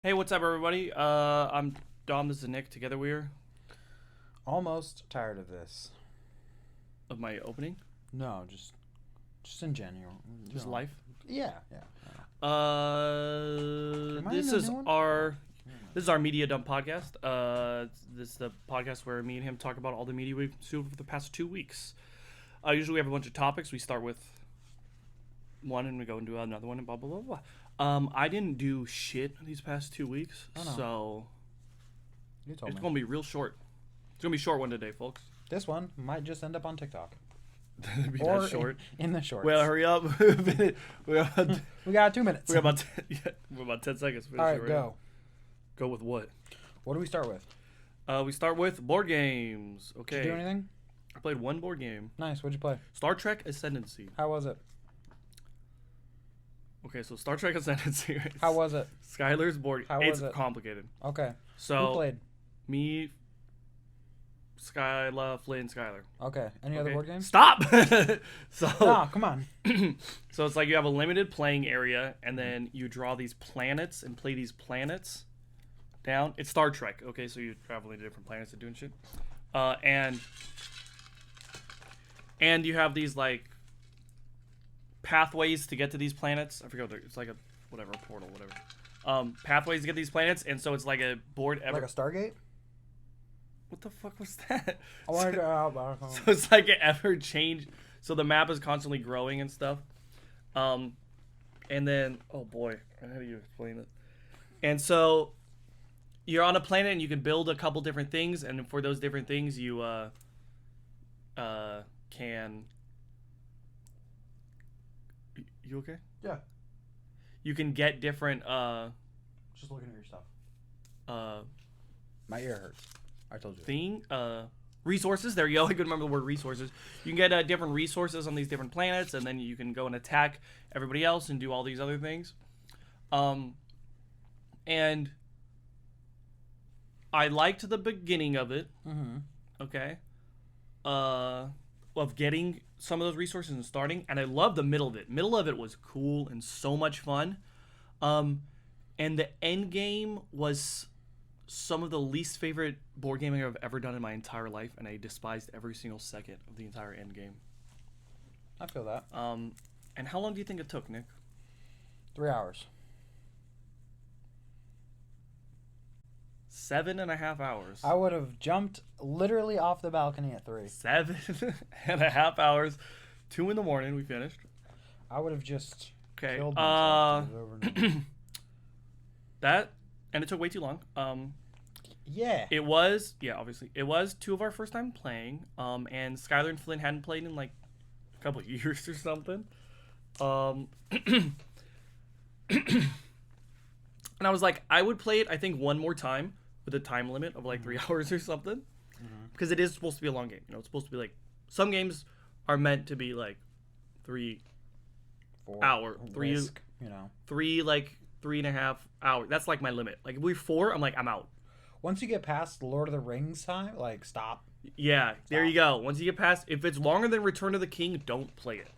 Hey, what's up, everybody? I'm Dom. This is Nick. Together we're Almost tired of this. of my opening, No, just in general. just No. life. Yeah, yeah. Am I This in a is new one? our this is our media dump podcast. This is the podcast where me and him talk about all the media we've consumed for the past 2 weeks. Usually we have a bunch of topics. We start with one and we go into another one and blah blah blah blah. I didn't do shit these past 2 weeks, Oh, no. so You told it's me. gonna be real short. It's gonna be a short one today, folks. This one might just end up on TikTok It'll be or that short. in the shorts. Well, hurry up. We got 2 minutes. We got about 10, yeah, we're about 10 seconds. All right, go. Go with what? What do we start with? We start with board games. Did Okay. you do anything? I played one board game. Nice. What'd you play? Star Trek Ascendancy. How was it? Okay, so Star Trek Ascendancy. Right? How was it? Skylar's board. How it's was it? complicated. Okay. So Who played? me, Skyla, Flynn, Skylar. Okay. Any other Okay? board games? Stop. So Ah, come on. so it's like you have a limited playing area, and then you draw these planets and play these planets down. It's Star Trek, okay? So you're traveling to different planets and doing shit, and you have these like pathways to get to these planets. I forget what it's like a whatever a portal, whatever. Pathways to get these planets, and so it's like a board ever. Like a Stargate? What the fuck was that? I want to go out. So it's like an ever change. So the map is constantly growing and stuff. And then oh boy, how do you explain it? And so you're on a planet and you can build a couple different things, and for those different things you can. You okay? Yeah. You can get different Just looking at your stuff. uh My ear hurts. I told you. resources. There you go. I could remember the word resources. You can get different resources on these different planets, and then you can go and attack everybody else and do all these other things. And I liked the beginning of it. Mm-hmm. Okay. Of getting some of those resources and starting, and I love the middle of it. Middle of it was cool and so much fun. And the end game was some of the least favorite board gaming I've ever done in my entire life, and I despised every single second of the entire end game. I feel that. And how long do you think it took, Nick? 3 hours. 7.5 hours. I would have jumped literally off the balcony at 3. 7.5 hours. 2 in the morning. We finished. I would have just Okay. killed myself. to do it over and over. That and it took way too long. Yeah. It was obviously it was 2 of our first time playing. And Skylar and Flynn hadn't played in like a couple of years or something. And I was like, I would play it I think one more time with a time limit of like 3 hours or something, because it is supposed to be a long game. You know, it's supposed to be like some games are meant to be like 3 For hour, three risk, you know. 3.5 hours. That's like my limit. Like if we're 4, I'm like I'm out. Once you get past Lord of the Rings time, like stop. Yeah, there you go. Once you get past, if it's longer than Return of the King, don't play it.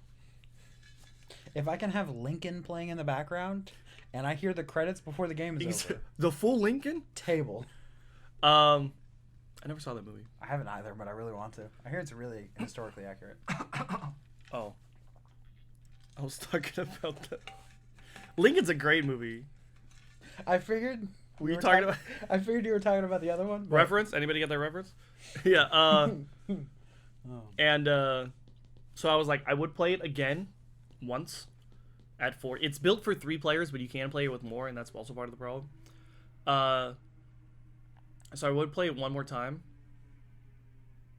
If I can have Lincoln playing in the background and I hear the credits before the game is over. The full Lincoln. Table. I never saw that movie. I haven't either, but I really want to. I hear it's really historically accurate. Oh, I was talking about that. Lincoln's a great movie. I figured. Were you talking about I figured you were talking about the other one. but- reference? Anybody get that reference? Yeah. Oh. And so I was like, I would play it again once at 4. It's built for 3 players, but you can play it with more, and that's also part of the problem. So I would play it one more time.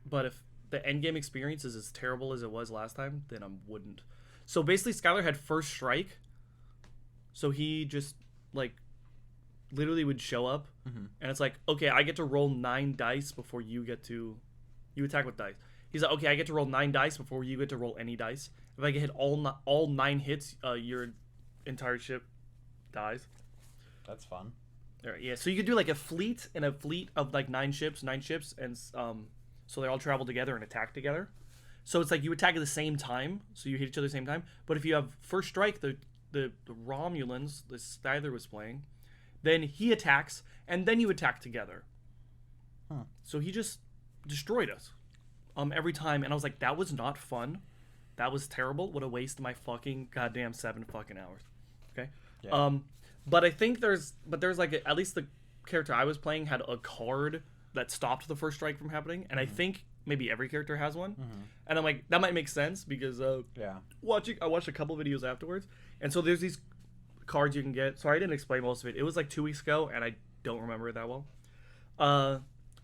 But if the end game experience is as terrible as it was last time, then I wouldn't. So basically, Skylar had first strike. So he just like literally would show up, and it's like, okay, I get to roll 9 dice before you get to. You attack with dice. He's like, okay, I get to roll 9 dice before you get to roll any dice. If I get hit all 9 hits, your entire ship dies. That's fun. All right, yeah, so you could do like a fleet of like 9 ships, and so they all travel together and attack together. So it's like you attack at the same time, so you hit each other at the same time. But if you have first strike, the Romulans, the Skyler was playing, then he attacks, and then you attack together. Huh. So he just destroyed us every time, and I was like, that was not fun. That was terrible. What a waste of my fucking goddamn 7 fucking hours. Okay. Yeah. But I think there's like at least the character I was playing had a card that stopped the first strike from happening, and I think maybe every character has one. And I'm like, that might make sense because I watched a couple videos afterwards, and so there's these cards you can get. Sorry, I didn't explain most of it. It was like 2 weeks ago, and I don't remember it that well.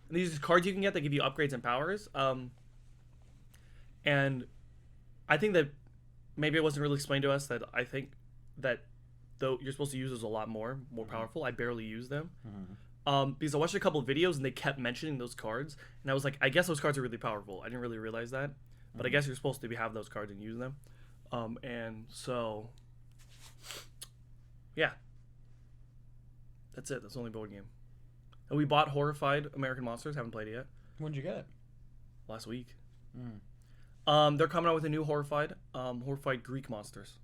These cards you can get that give you upgrades and powers. And I think that maybe it wasn't really explained to us that I think that though you're supposed to use those a lot more powerful. I barely use them. Because I watched a couple of videos and they kept mentioning those cards, and I was like, I guess those cards are really powerful. I didn't really realize that, but I guess you're supposed to have those cards and use them. And so, yeah, that's it. That's the only board game. And we bought Horrified American Monsters. Haven't played it yet. When'd you get it? Last week. They're coming out with a new Horrified Greek monsters.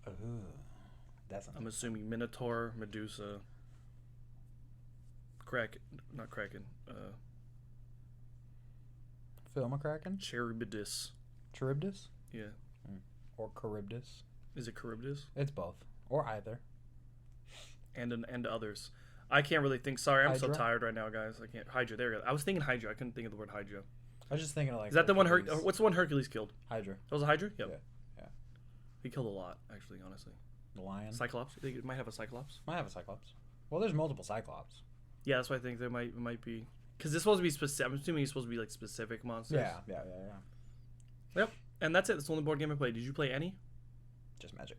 Oh, that's. I'm assuming Minotaur, Medusa, not Kraken. Filmacraken? Charybdis. Charybdis? Yeah. Or Charybdis? Is it Charybdis? It's both, or either. And others. I can't really think. Sorry, I'm so Hydra? tired right now, guys. I can't. Hydra. There we go. I was thinking Hydra. I couldn't think of the word Hydra. I was just thinking of like. Is that the one? Hercules. What's the one Hercules killed? Hydra. That was a Hydra. Yep. Yeah. He killed a lot, actually. Honestly. The lion. Cyclops. I think it might have a Cyclops. Might have a Cyclops. Well, there's multiple Cyclops. Yeah, that's why I think there might be. Because it's supposed to be specific. I'm assuming it's supposed to be like specific monsters. Yeah. Yep. And that's it. That's the only board game I played. Did you play any? Just Magic.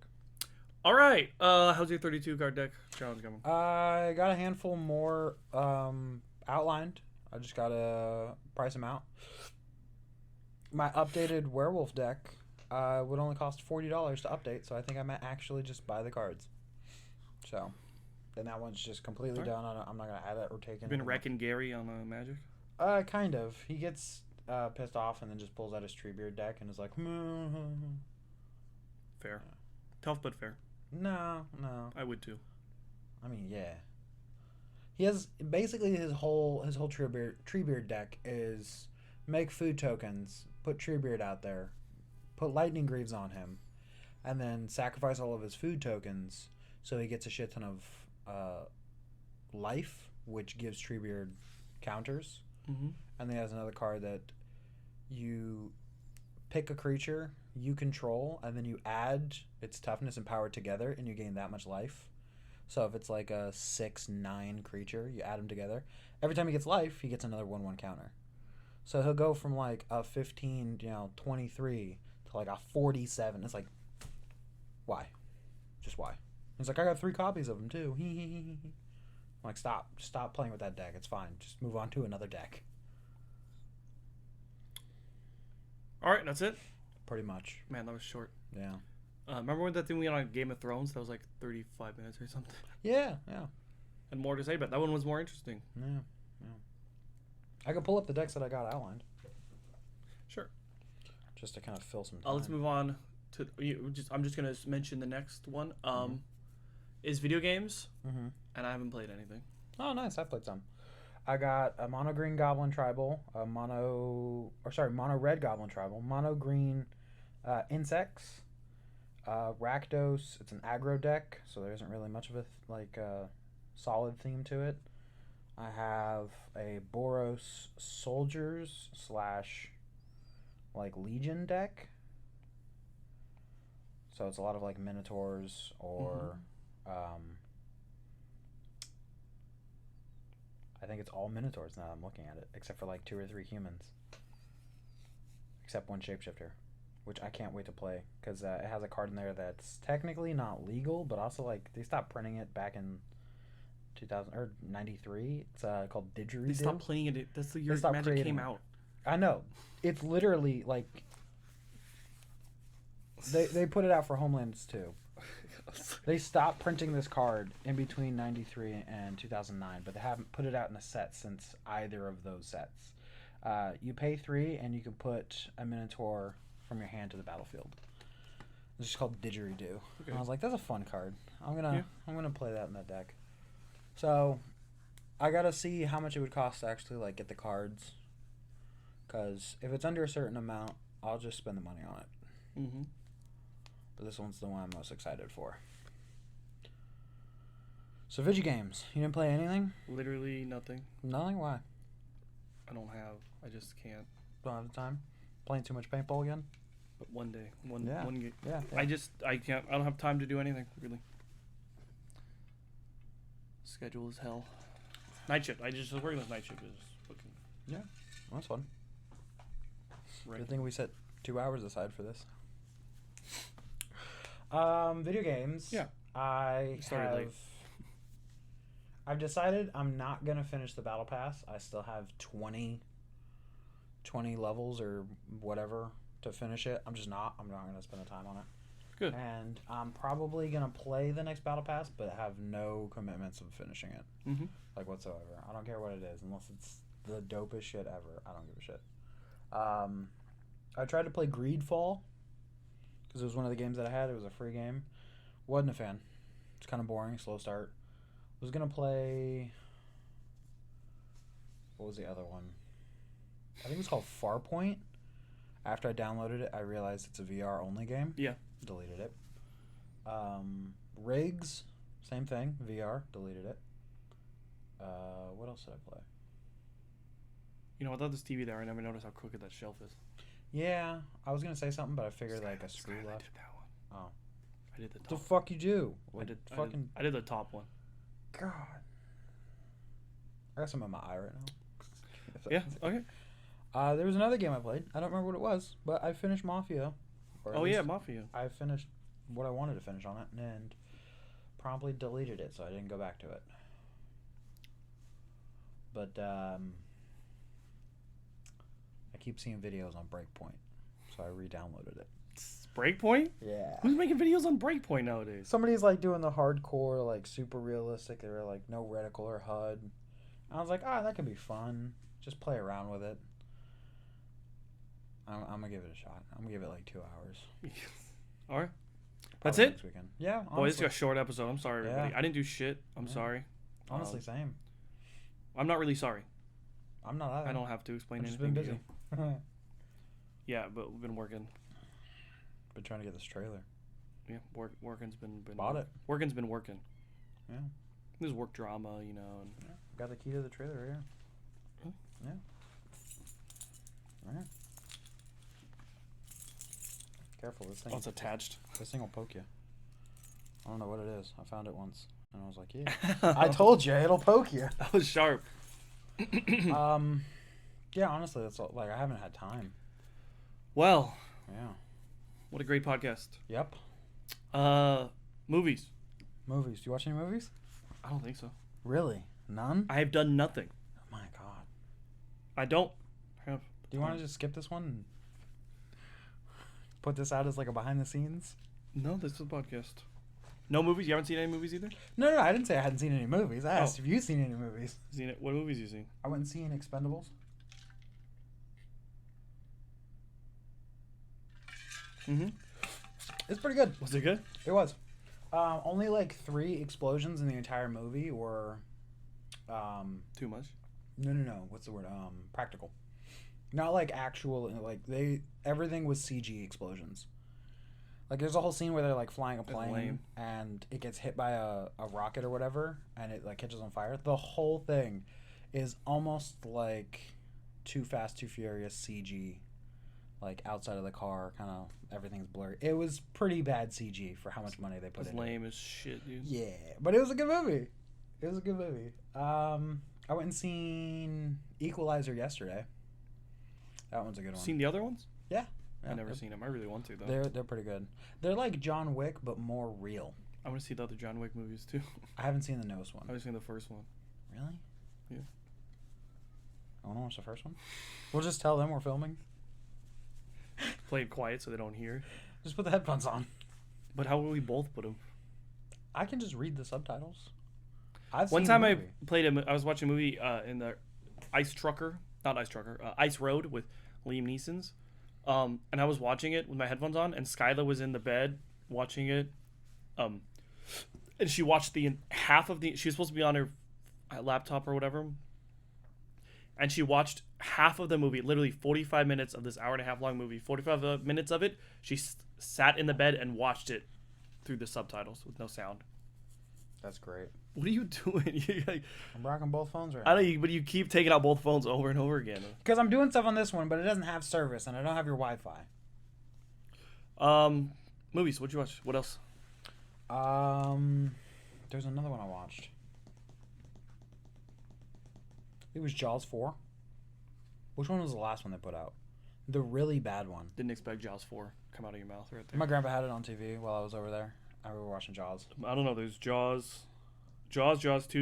All right. How's your 32 card deck challenge going? I got a handful more outlined. I just gotta price them out. My updated werewolf deck would only cost $40 to update, so I think I might actually just buy the cards. So, then that one's just completely done. I'm not gonna add it or take it. You've been wrecking Gary on Magic? Kind of. He gets pissed off and then just pulls out his Treebeard deck and is like, Fair. Tough but fair. No. I would too. I mean, yeah. He has basically his whole Treebeard deck is make food tokens, put Treebeard out there, put Lightning Greaves on him, and then sacrifice all of his food tokens so he gets a shit ton of life, which gives Treebeard counters. Mm-hmm. And then he has another card that you pick a creature you control, and then you add its toughness and power together, and you gain that much life. So if it's like a 6/9 creature, you add them together. Every time he gets life, he gets another 1/1 counter. So he'll go from like a 15, 23 to like a 47. It's like, why? Just why? He's like, I got 3 copies of him too. I'm like, stop playing with that deck. It's fine. Just move on to another deck. All right, that's it. Pretty much. Man, that was short. Yeah. Remember when that thing we had on Game of Thrones? That was like 35 minutes or something. Yeah. And more to say, but that one was more interesting. Yeah. I could pull up the decks that I got outlined. Sure. Just to kind of fill some time. Let's move on to. I'm just gonna mention the next one. Is video games, and I haven't played anything. Oh, nice! I've played some. I got a mono green goblin tribal, mono red goblin tribal, mono green insects, Rakdos. It's an aggro deck, so there isn't really much of a solid theme to it. I have a Boros soldiers / Legion deck. So it's a lot of like Minotaurs or I think it's all Minotaurs now that I'm looking at it, except for like 2 or 3 humans. Except one shapeshifter, which I can't wait to play because it has a card in there that's technically not legal, but also like they stopped printing it back in 2000 or 93. It's called Didgeridoo. They stopped playing it. That's the year Magic came out. I know. It's literally like they put it out for Homelands too. They stopped printing this card in between 93 and 2009, but they haven't put it out in a set since either of those sets. You pay 3 and you can put a Minotaur from your hand to the battlefield. It's just called Didgeridoo. Okay. And I was like, that's a fun card. I'm gonna play that in that deck. So I gotta see how much it would cost to actually like get the cards. Because if it's under a certain amount, I'll just spend the money on it. Mm-hmm. But this one's the one I'm most excited for. So video games. You didn't play anything? Literally nothing. Nothing? Why? I don't have. I just can't. Don't have the time? Playing too much paintball again? But one day, one Yeah. game. Yeah. I can't. I don't have time to do anything really. Schedule is hell. Night shift. I just working this night shift is fucking. Yeah. That's fun. Right. Good thing we set 2 hours aside for this. Video games. Yeah. Started late. I've decided I'm not gonna finish the battle pass. I still have 20 levels or whatever to finish it. I'm not gonna spend the time on it. Good. And I'm probably gonna play the next battle pass, but have no commitments of finishing it, Mm-hmm. like whatsoever. I don't care what it is, unless it's the dopest shit ever. I don't give a shit. I tried to play Greedfall because it was one of the games that I had. It was a free game. Wasn't a fan. It's kind of boring, slow start. Was gonna play. What was the other one? I think it was called Farpoint. After I downloaded it, I realized it's a VR only game. Yeah. Deleted it. Riggs, same thing. VR, deleted it. What else did I play? You know, without this TV there, I never noticed how crooked that shelf is. Yeah, I was gonna say something, but I figured like a screw I left. did that one. Oh, I did the the top. fuck you do? I did. Fucking I did the top one. God. I got some in my eye right now. Yeah. Okay. There was another game I played. I don't remember what it was, but I finished Mafia. Or at Oh yeah, least Mafia. I finished what I wanted to finish on it and promptly deleted it, so I didn't go back to it. But I keep seeing videos on Breakpoint, so I re-downloaded it. Breakpoint? Yeah. Who's making videos on Breakpoint nowadays? Somebody's like doing the hardcore, like super realistic. They were like no reticle or HUD. I was like, that could be fun. Just play around with it. I'm gonna give it a shot. I'm gonna give it like 2 hours. All right. That's Probably it? next weekend. Yeah. Honestly. Boy, this is a short episode. I'm sorry, everybody. Yeah. I didn't do shit. I'm Yeah. sorry. Honestly, same. I'm not really sorry. I'm not either. I don't have to explain I've just anything. been to busy. you. Yeah, but we've been working. Been trying to get this trailer. Yeah, working's been Bought it. Working's been working. Yeah. There's work drama, you know. And Yeah. Got the key to the trailer right here. Really? Yeah. All right. Careful, this thing. oh, it's attached. This thing will poke you. I don't know what it is. I found it once, and I was like, "Yeah, I told you, it'll poke you." That was sharp. Yeah. Honestly, that's all, like I haven't had time. Well, Yeah. what a great podcast. Yep. Movies. Movies. Do you watch any movies? I don't think so. Really? None? I have done nothing. Oh my god. I don't have. Do you want to just skip this one and put this out as like a behind the scenes? No, this is a podcast. No movies. You haven't seen any movies either. No, I didn't say I hadn't seen any movies. I asked if you've seen any movies. Seen it? What movies you seen? I went and seen Expendables. Mm-hmm. It's pretty good. Was it good? It was. Only like 3 explosions in the entire movie were. Too much. No. What's the word? Practical. Not like actual. Like everything was CG explosions. Like there's a whole scene where they're like flying a That's plane lame. and it gets hit by a rocket or whatever and it like catches on fire. The whole thing is almost like Too Fast, Too Furious CG. Like outside of the car, kind of everything's blurry. It was pretty bad CG for how much money they put It's into it. lame as shit, dude. Yeah, but it was a good movie. I went and seen Equalizer yesterday. That one's a good one. Seen the other ones? Yeah, I never seen them. I really want to though. They're pretty good. They're like John Wick, but more real. I want to see the other John Wick movies too. I haven't seen the newest one. I haven't seen the first one. Really? Yeah. I want to watch the first one. We'll just tell them we're filming. Play it quiet so they don't hear. Just put the headphones on. But how will we both put them? I can just read the subtitles. I've One seen time the I movie. played I was watching a movie in the Ice Road with Liam Neeson's. And I was watching it with my headphones on, and Skyla was in the bed watching it. And she watched she was supposed to be on her laptop or whatever, and she watched half of the movie, literally 45 minutes of this hour and a half long movie. 45 minutes of it, she sat in the bed and watched it through the subtitles with no sound. That's great. What are you doing? I'm rocking both phones right I now. know, but you keep taking out both phones over and over again. Because I'm doing stuff on this one, but it doesn't have service, and I don't have your Wi-Fi. Movies. What'd you watch? What else? There's another one I watched. It was Jaws 4. Which one was the last one they put out? The really bad one. Didn't expect Jaws 4 come out of your mouth right there. My grandpa had it on TV while I was over there. We were watching Jaws. I don't know. There's Jaws 2,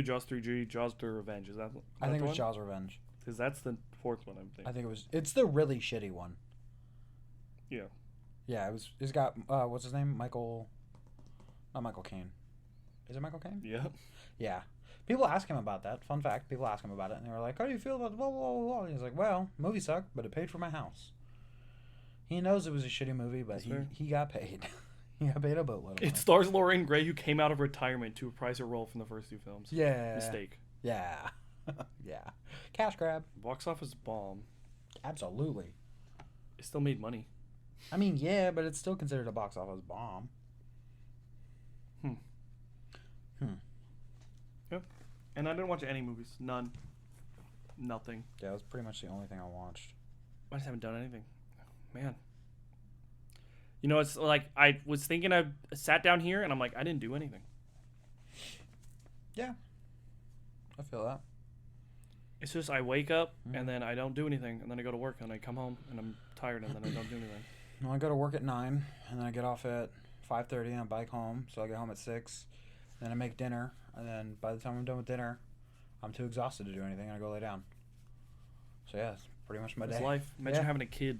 Jaws 3G, Jaws 3 Revenge. Is that? I think it was one? Jaws Revenge. Because that's the fourth one. I'm thinking. I think it was. It's the really shitty one. Yeah. Yeah, it was. It's got what's his name? Michael. Not Michael Caine. Is it Michael Caine? Yeah. Yeah. People ask him about that. Fun fact. People ask him about it, and they were like, "How do you feel about blah blah blah blah?" And he's like, "Well, movie sucked, but it paid for my house." He knows it was a shitty movie, but he got paid. He got paid a boatload. It stars Lorraine Gray, who came out of retirement to reprise her role from the first two films. Yeah. Mistake. Yeah. Yeah. Cash grab. Box office bomb. Absolutely. It still made money. I mean, yeah, but it's still considered a box office bomb. Yep. And I didn't watch any movies. None. Nothing. Yeah, that was pretty much the only thing I watched. I just haven't done anything. Man. You know, it's like I was thinking I sat down here and I'm like, I didn't do anything. Yeah. I feel that. It's just I wake up and then I don't do anything. And then I go to work and I come home and I'm tired and then I don't do anything. Well, I go to work at 9 and then I get off at 5:30 and I bike home. So I get home at 6. Then I make dinner. And then by the time I'm done with dinner, I'm too exhausted to do anything and I go lay down. So yeah, it's pretty much my It's day. life. Imagine having a kid.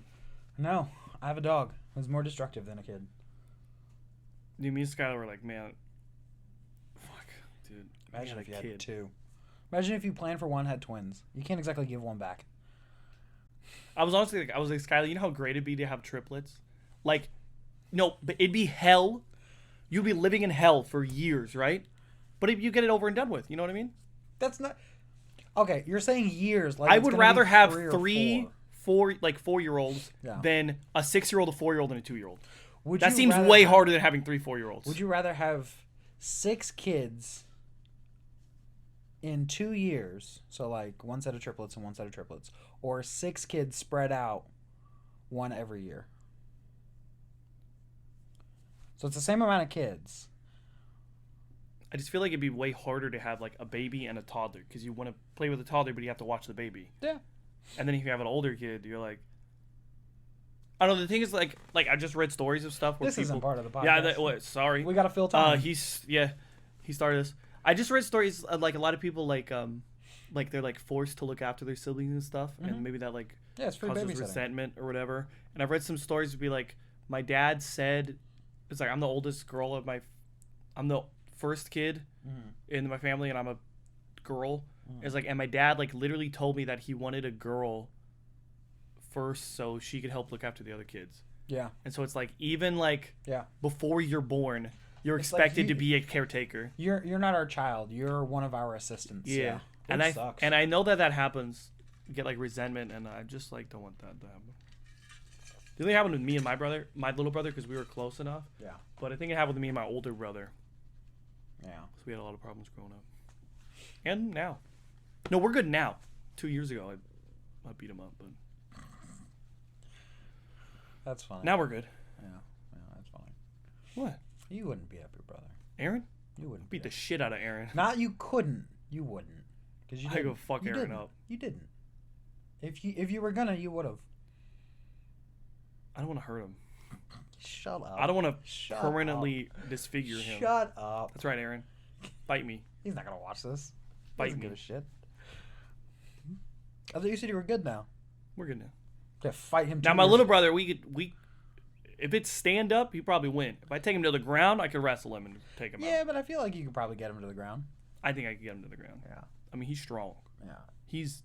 No, I have a dog who's more destructive than a kid. Me and Skylar were like, man, fuck, dude. Imagine if you kid. had 2. Imagine if you planned for one, had twins. You can't exactly give one back. I was honestly like, Skylar, you know how great it'd be to have triplets? Like, no, but it'd be hell. You'd be living in hell for years, right? But if you get it over and done with, you know what I mean? That's not... Okay, you're saying years. Like I it's would gonna rather be have 3 or 3, 4, like 4-year-olds than a 6-year-old, a 4-year-old, and a 2-year-old. That seems way harder than having 3 4-year-olds. Would you rather have 6 kids in 2 years, so like one set of triplets and one set of triplets, or 6 kids spread out, one every year? So it's the same amount of kids. I just feel like it'd be way harder to have like a baby and a toddler because you want to play with a toddler, but you have to watch the baby. Yeah. And then if you have an older kid, you're like, I don't know. The thing is, like I just read stories of stuff where this people. Isn't part of the podcast. Yeah. Sorry. We gotta fill time. He started this. I just read stories of, like a lot of people like they're like forced to look after their siblings and stuff, and maybe that like it's free causes babysitting. resentment or whatever. And I've read some stories to be like, my dad said, it's like I'm the oldest girl of I'm the first kid in my family, and I'm a girl. It's like, and my dad like literally told me that he wanted a girl first so she could help look after the other kids. Yeah. And so it's like even like before you're born, you're It's expected like to be a caretaker. You're not our child. You're one of our assistants. Yeah. And sucks. And I know that happens. You get like resentment, and I just like don't want that to happen. It really happened with me and my little brother, because we were close enough. Yeah. But I think it happened with me and my older brother. Yeah. So we had a lot of problems growing up. And now. No, we're good now. 2 years ago, I beat him up, but that's funny. now we're good. Yeah, that's funny. What? You wouldn't beat up your brother. Aaron? You wouldn't Beat the shit out of Aaron. Not you couldn't. You wouldn't. Because you I go fuck you Aaron didn't. up. You didn't. If you were gonna, you would have. I don't want to hurt him. Shut up. I don't want to permanently disfigure him. Shut up. That's right, Aaron. Bite me. He's not gonna watch this. He Bite doesn't me. give a shit. I thought you said you were good now. We're good now. To fight him. Now my little brother, we if it's stand up, he probably win. If I take him to the ground, I could wrestle him and take him out. Yeah, but I feel like you could probably get him to the ground. I think I could get him to the ground. Yeah. I mean, he's strong. Yeah. He's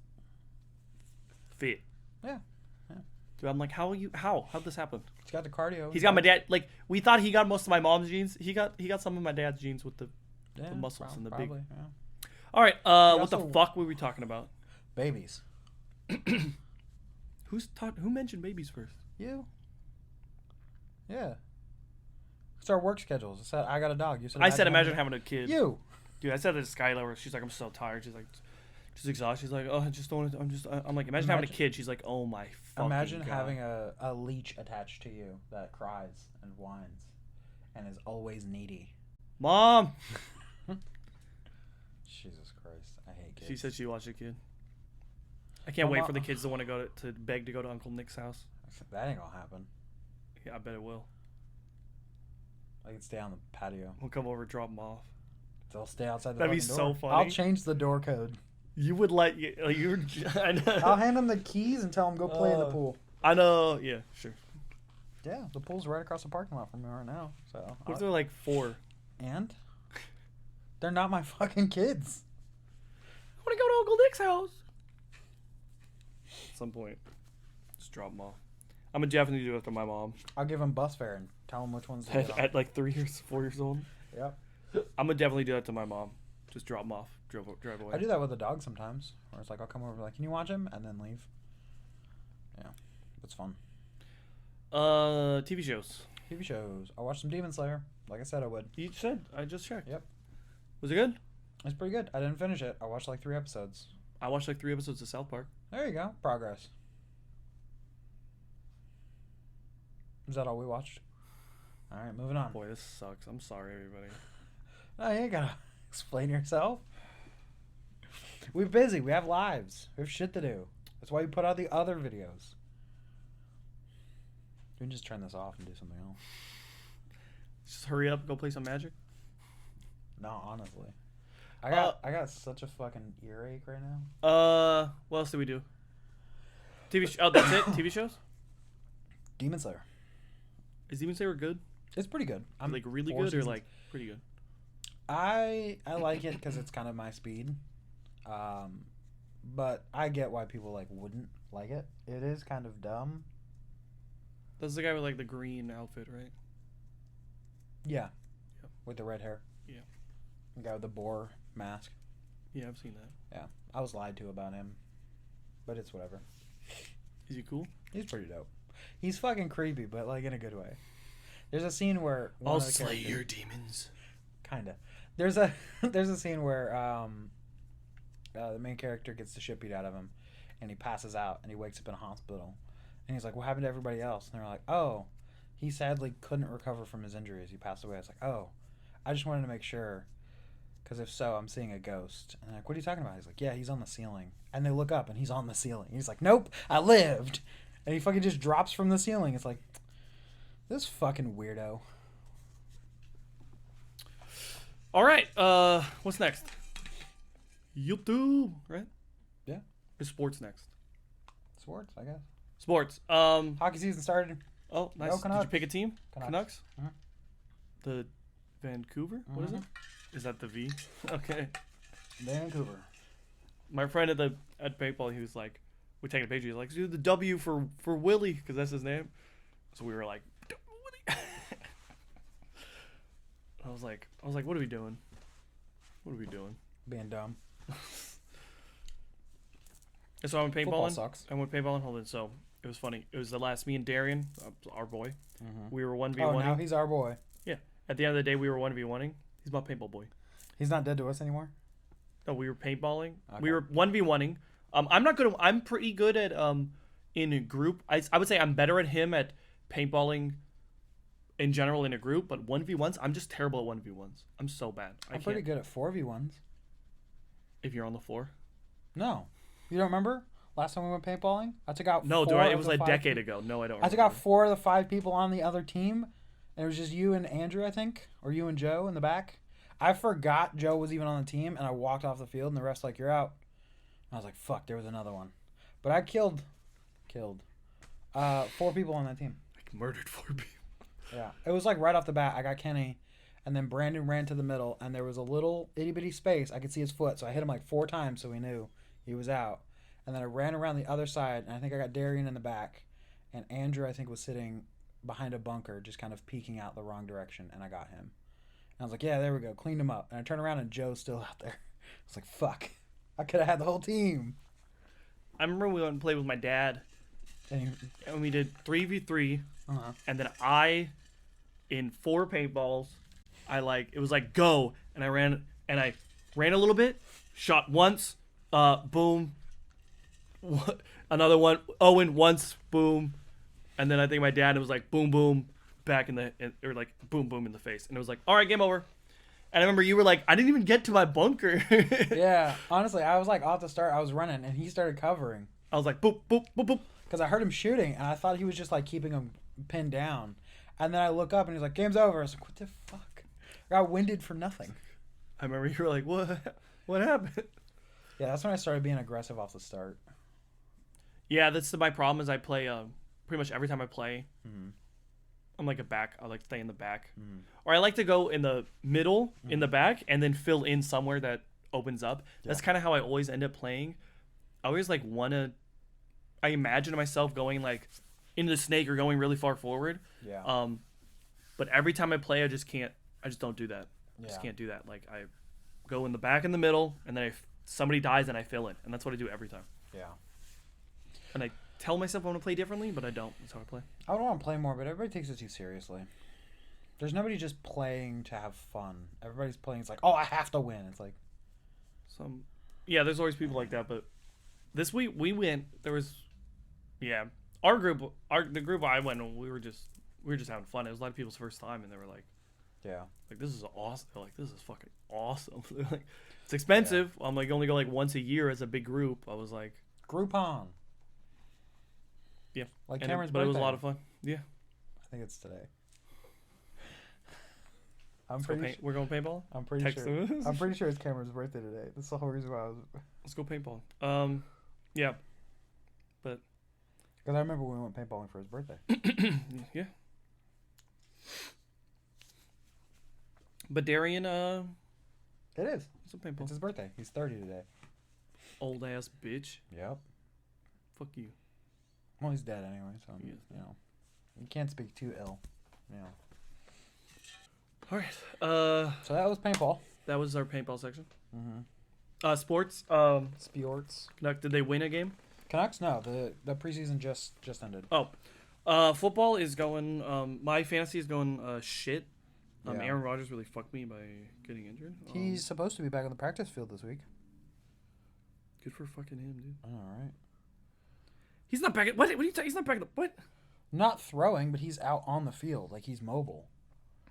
fit. Yeah. Dude, I'm like, how'd this happen? He's got the cardio. He's got my dad. Like, we thought he got most of my mom's genes. He got some of my dad's genes with the muscles and the big. Yeah. All right. He What the also- fuck were we talking about? Babies. Who mentioned babies first? You. Yeah. It's our work schedules. I said I got a dog. You said I said imagine having a kid. You. Dude, I said that to Skylar where she's like, I'm so tired. She's like, just exhausted. She's like, oh, I just don't want to. I'm like, imagine having a kid. She's like, oh my fucking Imagine God. having a leech attached to you that cries and whines and is always needy. Mom. Jesus Christ. I hate kids. She said she watched a kid. I can't wait for the kids to want to go to beg to go to Uncle Nick's house. That ain't gonna happen. Yeah, I bet it will. I can stay on the patio. We'll come over, drop them off. They'll stay outside the That'd be fucking so door. funny. I'll change the door code. You would let you. You're. I'll hand them the keys and tell them go play in the pool. I know. Yeah, sure. Yeah, the pool's right across the parking lot from me right now. So. What if they're like 4? And? They're not my fucking kids. I want to go to Uncle Nick's house. At some point, just drop them off. I'm gonna definitely do it to my mom. I'll give them bus fare and tell them which ones to get on. At like 3 years, 4 years old. Yep. I'm gonna definitely do that to my mom. Just drop them off, drive away. I do that with the dog sometimes. Where it's like I'll come over, like, can you watch him, and then leave. Yeah, it's fun. TV shows. TV shows. I watched some Demon Slayer, like I said I would. You said I just checked. Yep. Was it good? It's pretty good. I didn't finish it. I watched like 3 episodes. I watched like 3 episodes of South Park. There you go. Progress. Is that all we watched? All right, moving on. Boy, this sucks. I'm sorry, everybody. No, you ain't gotta explain yourself. We're busy. We have lives. We have shit to do. That's why we put out the other videos. We can just turn this off and do something else. Just hurry up, go play some Magic. No, honestly. I got such a fucking earache right now. What else do we do? Oh, that's it. TV shows. Demon Slayer. Is Demon Slayer good? It's pretty good. I'm Like really 4 good seasons. or like pretty good? I like it because it's kind of my speed. But I get why people like wouldn't like it. It is kind of dumb. That's the guy with like the green outfit, right? Yeah. Yep. With the red hair. Yeah. The guy with the boar mask. Yeah, I've seen that. Yeah. I was lied to about him. But it's whatever. Is he cool? He's pretty dope. He's fucking creepy, but like in a good way. There's a scene where one I'll of the slay characters- your demons. Kinda. There's a scene where the main character gets the shit beat out of him, and he passes out, and he wakes up in a hospital, and he's like, "What happened to everybody else?" And they're like, "Oh, he sadly couldn't recover from his injuries. He passed away." I was like, "Oh, I just wanted to make sure, because if so, I'm seeing a ghost." And they're like, "What are you talking about?" He's like, "Yeah, he's on the ceiling." And they look up, and he's on the ceiling. He's like, "Nope, I lived," and he fucking just drops from the ceiling. It's like, this fucking weirdo. All right. What's next? YouTube, right? Yeah. Is sports next? Sports, I guess. Sports. Hockey season started. Oh, nice. Go Did you Canucks. pick a team? Canucks. Mhm. The Vancouver? What is it? Is that the V? Okay. Vancouver. My friend at paintball, he was like, we taking a picture. He's like, do the W for Willie, because that's his name. So we were like, Willie. I was like, what are we doing? What are we doing? Being dumb. And so I went Football paintballing. sucks. I went paintballing. Hold on. So it was funny. It was the last me and Darian, our boy. Mm-hmm. We were 1v1. Oh, now he's our boy. Yeah. At the end of the day, we were 1v1ing. He's my paintball boy. He's not dead to us anymore? No, we were paintballing. Okay. We were 1v1ing. I'm not good. I'm pretty good at in a group. I would say I'm better at him at paintballing in general in a group, but 1v1s, I'm just terrible at 1v1s. I'm so bad. I'm pretty good at 4v1s. If you're on the floor. No. You don't remember? Last time we went paintballing? I took out No, four it of was the a 5 decade ago. No, I don't I took remember. out 4 of the 5 people on the other team, and it was just you and Andrew, I think, or you and Joe in the back. I forgot Joe was even on the team, and I walked off the field, and the ref's like, "You're out." And I was like, "Fuck, there was another one." But I killed 4 people on that team. Like murdered 4 people. Yeah, it was like right off the bat. I got Kenny, and then Brandon ran to the middle, and there was a little itty bitty space. I could see his foot, so I hit him like 4 times, so he knew he was out. And then I ran around the other side, and I think I got Darian in the back, and Andrew I think was sitting behind a bunker, just kind of peeking out the wrong direction, and I got him. And I was like, "Yeah, there we go, cleaned him up." And I turned around, and Joe's still out there. It's like, fuck. I could have had the whole team. I remember we went and played with my dad, and we did 3v3, and then in 4 paintballs, it was like, go, and I ran a little bit, shot once, boom, another one, Owen once, boom, and then I think my dad was like, boom, boom, back or like, boom, boom in the face, and it was like, all right, game over. And I remember you were like, I didn't even get to my bunker. Yeah, honestly, I was like off the start. I was running, and he started covering. I was like, boop, boop, boop, boop. Because I heard him shooting, and I thought he was just like keeping him pinned down. And then I look up, and he's like, game's over. I was like, what the fuck? I got winded for nothing. I remember you were like, what happened? Yeah, that's when I started being aggressive off the start. Yeah, that's my problem is I play pretty much every time I play. Mm-hmm. I'm like a back. I like to stay in the back. Mm-hmm. Or I like to go in the middle, in the back, and then fill in somewhere that opens up. Yeah. That's kind of how I always end up playing. I always like I imagine myself going like into the snake or going really far forward. Yeah. But every time I play, I just don't do that. I just can't do that. Like I go in the back in the middle, and then somebody dies and I fill in. And that's what I do every time. Yeah. And I tell myself I want to play differently, but I don't. That's how I play. I would want to play more, but everybody takes it too seriously. There's nobody just playing to have fun. Everybody's playing. It's like, oh, I have to win. It's like, yeah. There's always people like that, but this week we went. There was, our group, the group I went. We were just having fun. It was a lot of people's first time, and they were like, like this is awesome. They're like, this is fucking awesome. They're like, it's expensive. Yeah. I'm like, only go like once a year as a big group. I was like, Groupon. Yeah, like Cameron's but birthday. It was a lot of fun. Yeah, I think it's today. We're going paintball. I'm pretty sure. I'm pretty sure it's Cameron's birthday today. That's the whole reason why I was. Let's go paintball. Yeah, but because I remember we went paintballing for his birthday. Yeah. But Darian, it is. It's a paintball. It's his birthday. He's 30 today. Old ass bitch. Yep. Fuck you. Well, he's dead anyway, so you know, you can't speak too ill. You know. All right. So that was paintball. That was our paintball section. Mm-hmm. Sports. Sports. Did they win a game? Canucks? No. The preseason just ended. Oh. Football is going. My fantasy is going shit. Yeah. Aaron Rodgers really fucked me by getting injured. He's supposed to be back on the practice field this week. Good for fucking him, dude. All right. He's not back at what? What are you talking? He's not back at what? Not throwing, but he's out on the field, like he's mobile.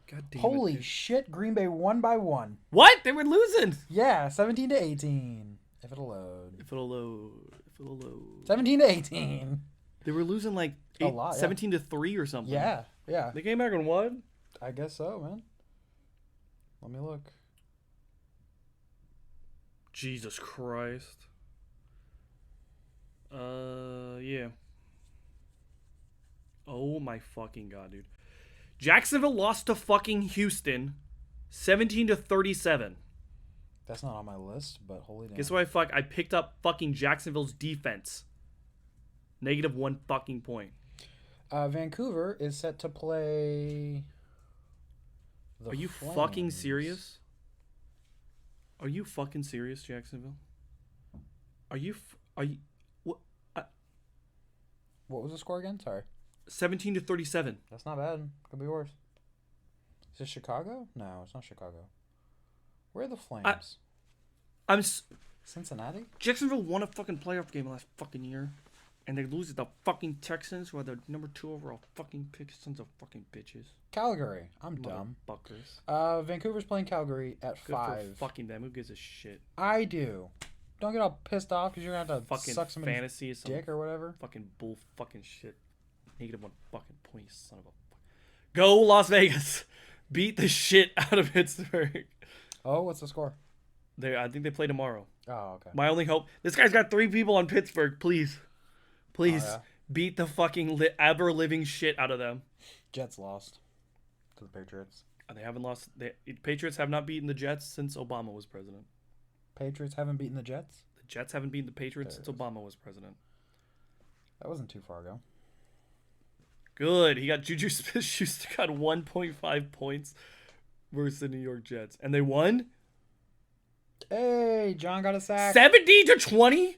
God damn Holy it, shit! Green Bay won by 1. What? They were losing. Yeah, 17-18. If it'll load. 17-18. They were losing like 17-3 or something. Yeah. They came back and won. I guess so, man. Let me look. Jesus Christ. Yeah. Oh my fucking god, dude. Jacksonville lost to fucking Houston 17-37. That's not on my list, but holy damn. Guess what I picked up fucking Jacksonville's defense. -1 fucking point. Vancouver is set to play Are you fucking serious? Are you fucking serious, Jacksonville? Are you What was the score again? Sorry. 17-37. That's not bad. Could be worse. Is it Chicago? No, it's not Chicago. Where are the Flames? Cincinnati? Jacksonville won a fucking playoff game last fucking year. And they lose to the fucking Texans, who are the number 2 overall fucking pick. Sons of fucking bitches. Calgary. I'm dumb. Fuckers. Vancouver's playing Calgary at 5. For fucking them. Who gives a shit? I do. Don't get all pissed off because you're going to have to fucking suck somebody's fantasy dick or whatever. Fucking bull fucking shit. -1 fucking point, you son of a... Go Las Vegas. Beat the shit out of Pittsburgh. Oh, what's the score? I think they play tomorrow. Oh, okay. My only hope... This guy's got 3 people on Pittsburgh. Please. Beat the fucking ever-living shit out of them. Jets lost to the Patriots. They haven't lost... Patriots have not beaten the Jets since Obama was president. Patriots haven't beaten the Jets? The Jets haven't beaten the Patriots since Obama was president. That wasn't too far ago. Good. He got Juju Smith-Schuster got 1.5 points versus the New York Jets. And they won? Hey, John got a sack. 70-20.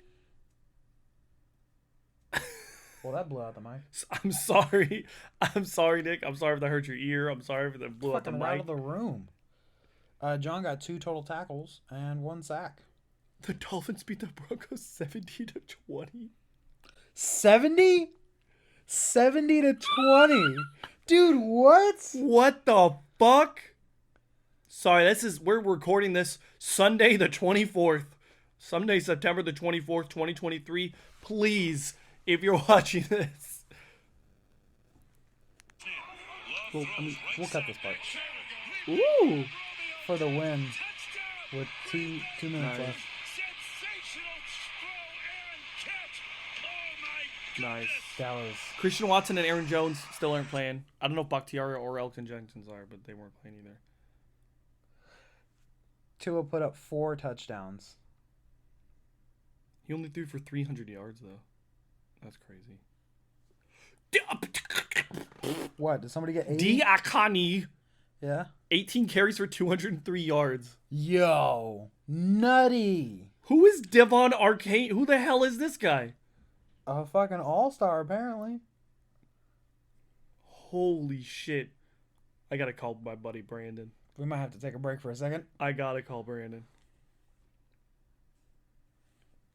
Well, that blew out the mic. I'm sorry. I'm sorry, Nick. I'm sorry if that hurt your ear. I'm sorry if that blew out the Fucking out mic. of the room. John got 2 total tackles and 1 sack. The Dolphins beat the Broncos 70-20. 70? 70-20. Dude, what? What the fuck? Sorry, we're recording this Sunday the 24th. Sunday, September the 24th, 2023. Please, if you're watching this. We'll cut this part. Ooh. For the win with 2 minutes left. Nice. That was... Christian Watson and Aaron Jones still aren't playing. I don't know if Bakhtiari or Elton Jenkins are, but they weren't playing either. Tua put up 4 touchdowns. He only threw for 300 yards, though. That's crazy. What? Did somebody get 80? Diakani. Yeah. 18 carries for 203 yards. Yo. Nutty. Who is Devon Arcane? Who the hell is this guy? A fucking all-star, apparently. Holy shit. I gotta call my buddy Brandon. We might have to take a break for a second. I gotta call Brandon.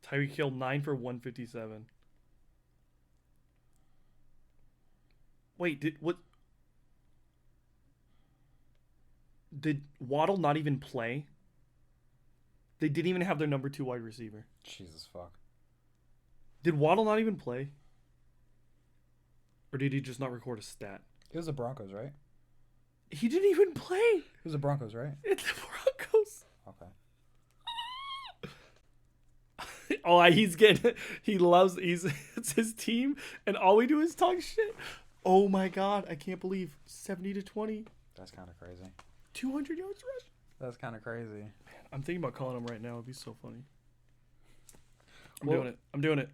Tyreek Hill 9 for 157. Wait, did Waddle not even play? They didn't even have their number 2 wide receiver. Jesus fuck. Did Waddle not even play? Or did he just not record a stat? It was the Broncos, right? He didn't even play. It was the Broncos, right? It's the Broncos. Okay. Oh, it's his team, and all we do is talk shit. Oh my god, I can't believe 70-20. That's kind of crazy. 200 yards rush. That's kind of crazy. Man, I'm thinking about calling him right now. It'd be so funny. I'm doing it. I'm gonna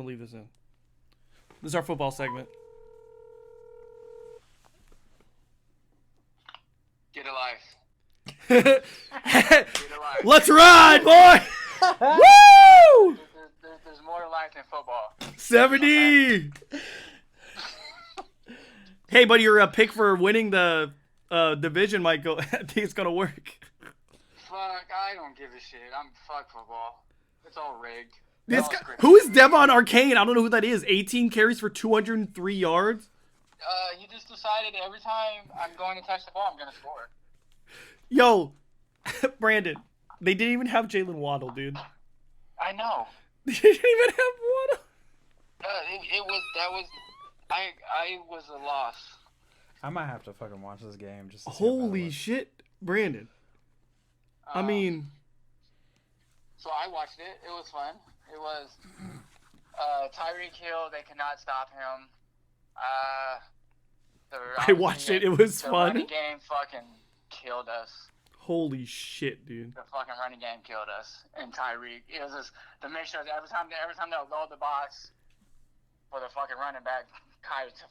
leave this in. This is our football segment. Get a life. Let's ride, boy! Woo! There's more to life than football. 70. Hey, but your pick for winning the division might go. I think it's gonna work. Fuck, I don't give a shit. Fuck football. It's all rigged. This guy, who is Devon Arcane? I don't know who that is. 18 carries for 203 yards. He just decided every time I'm going to touch the ball, I'm gonna score. Yo, Brandon, they didn't even have Jalen Waddle, dude. I know. They didn't even have Waddle. I was a loss. I might have to fucking watch this game just to see Holy shit, Brandon. I mean, so I watched it. It was fun. It was Tyreek Hill. They could not stop him. I watched it. It was the fun. running game fucking killed us. Holy shit, dude. The fucking running game killed us. And Tyreek, it was just the mixture of every time they would load the box for the fucking running back,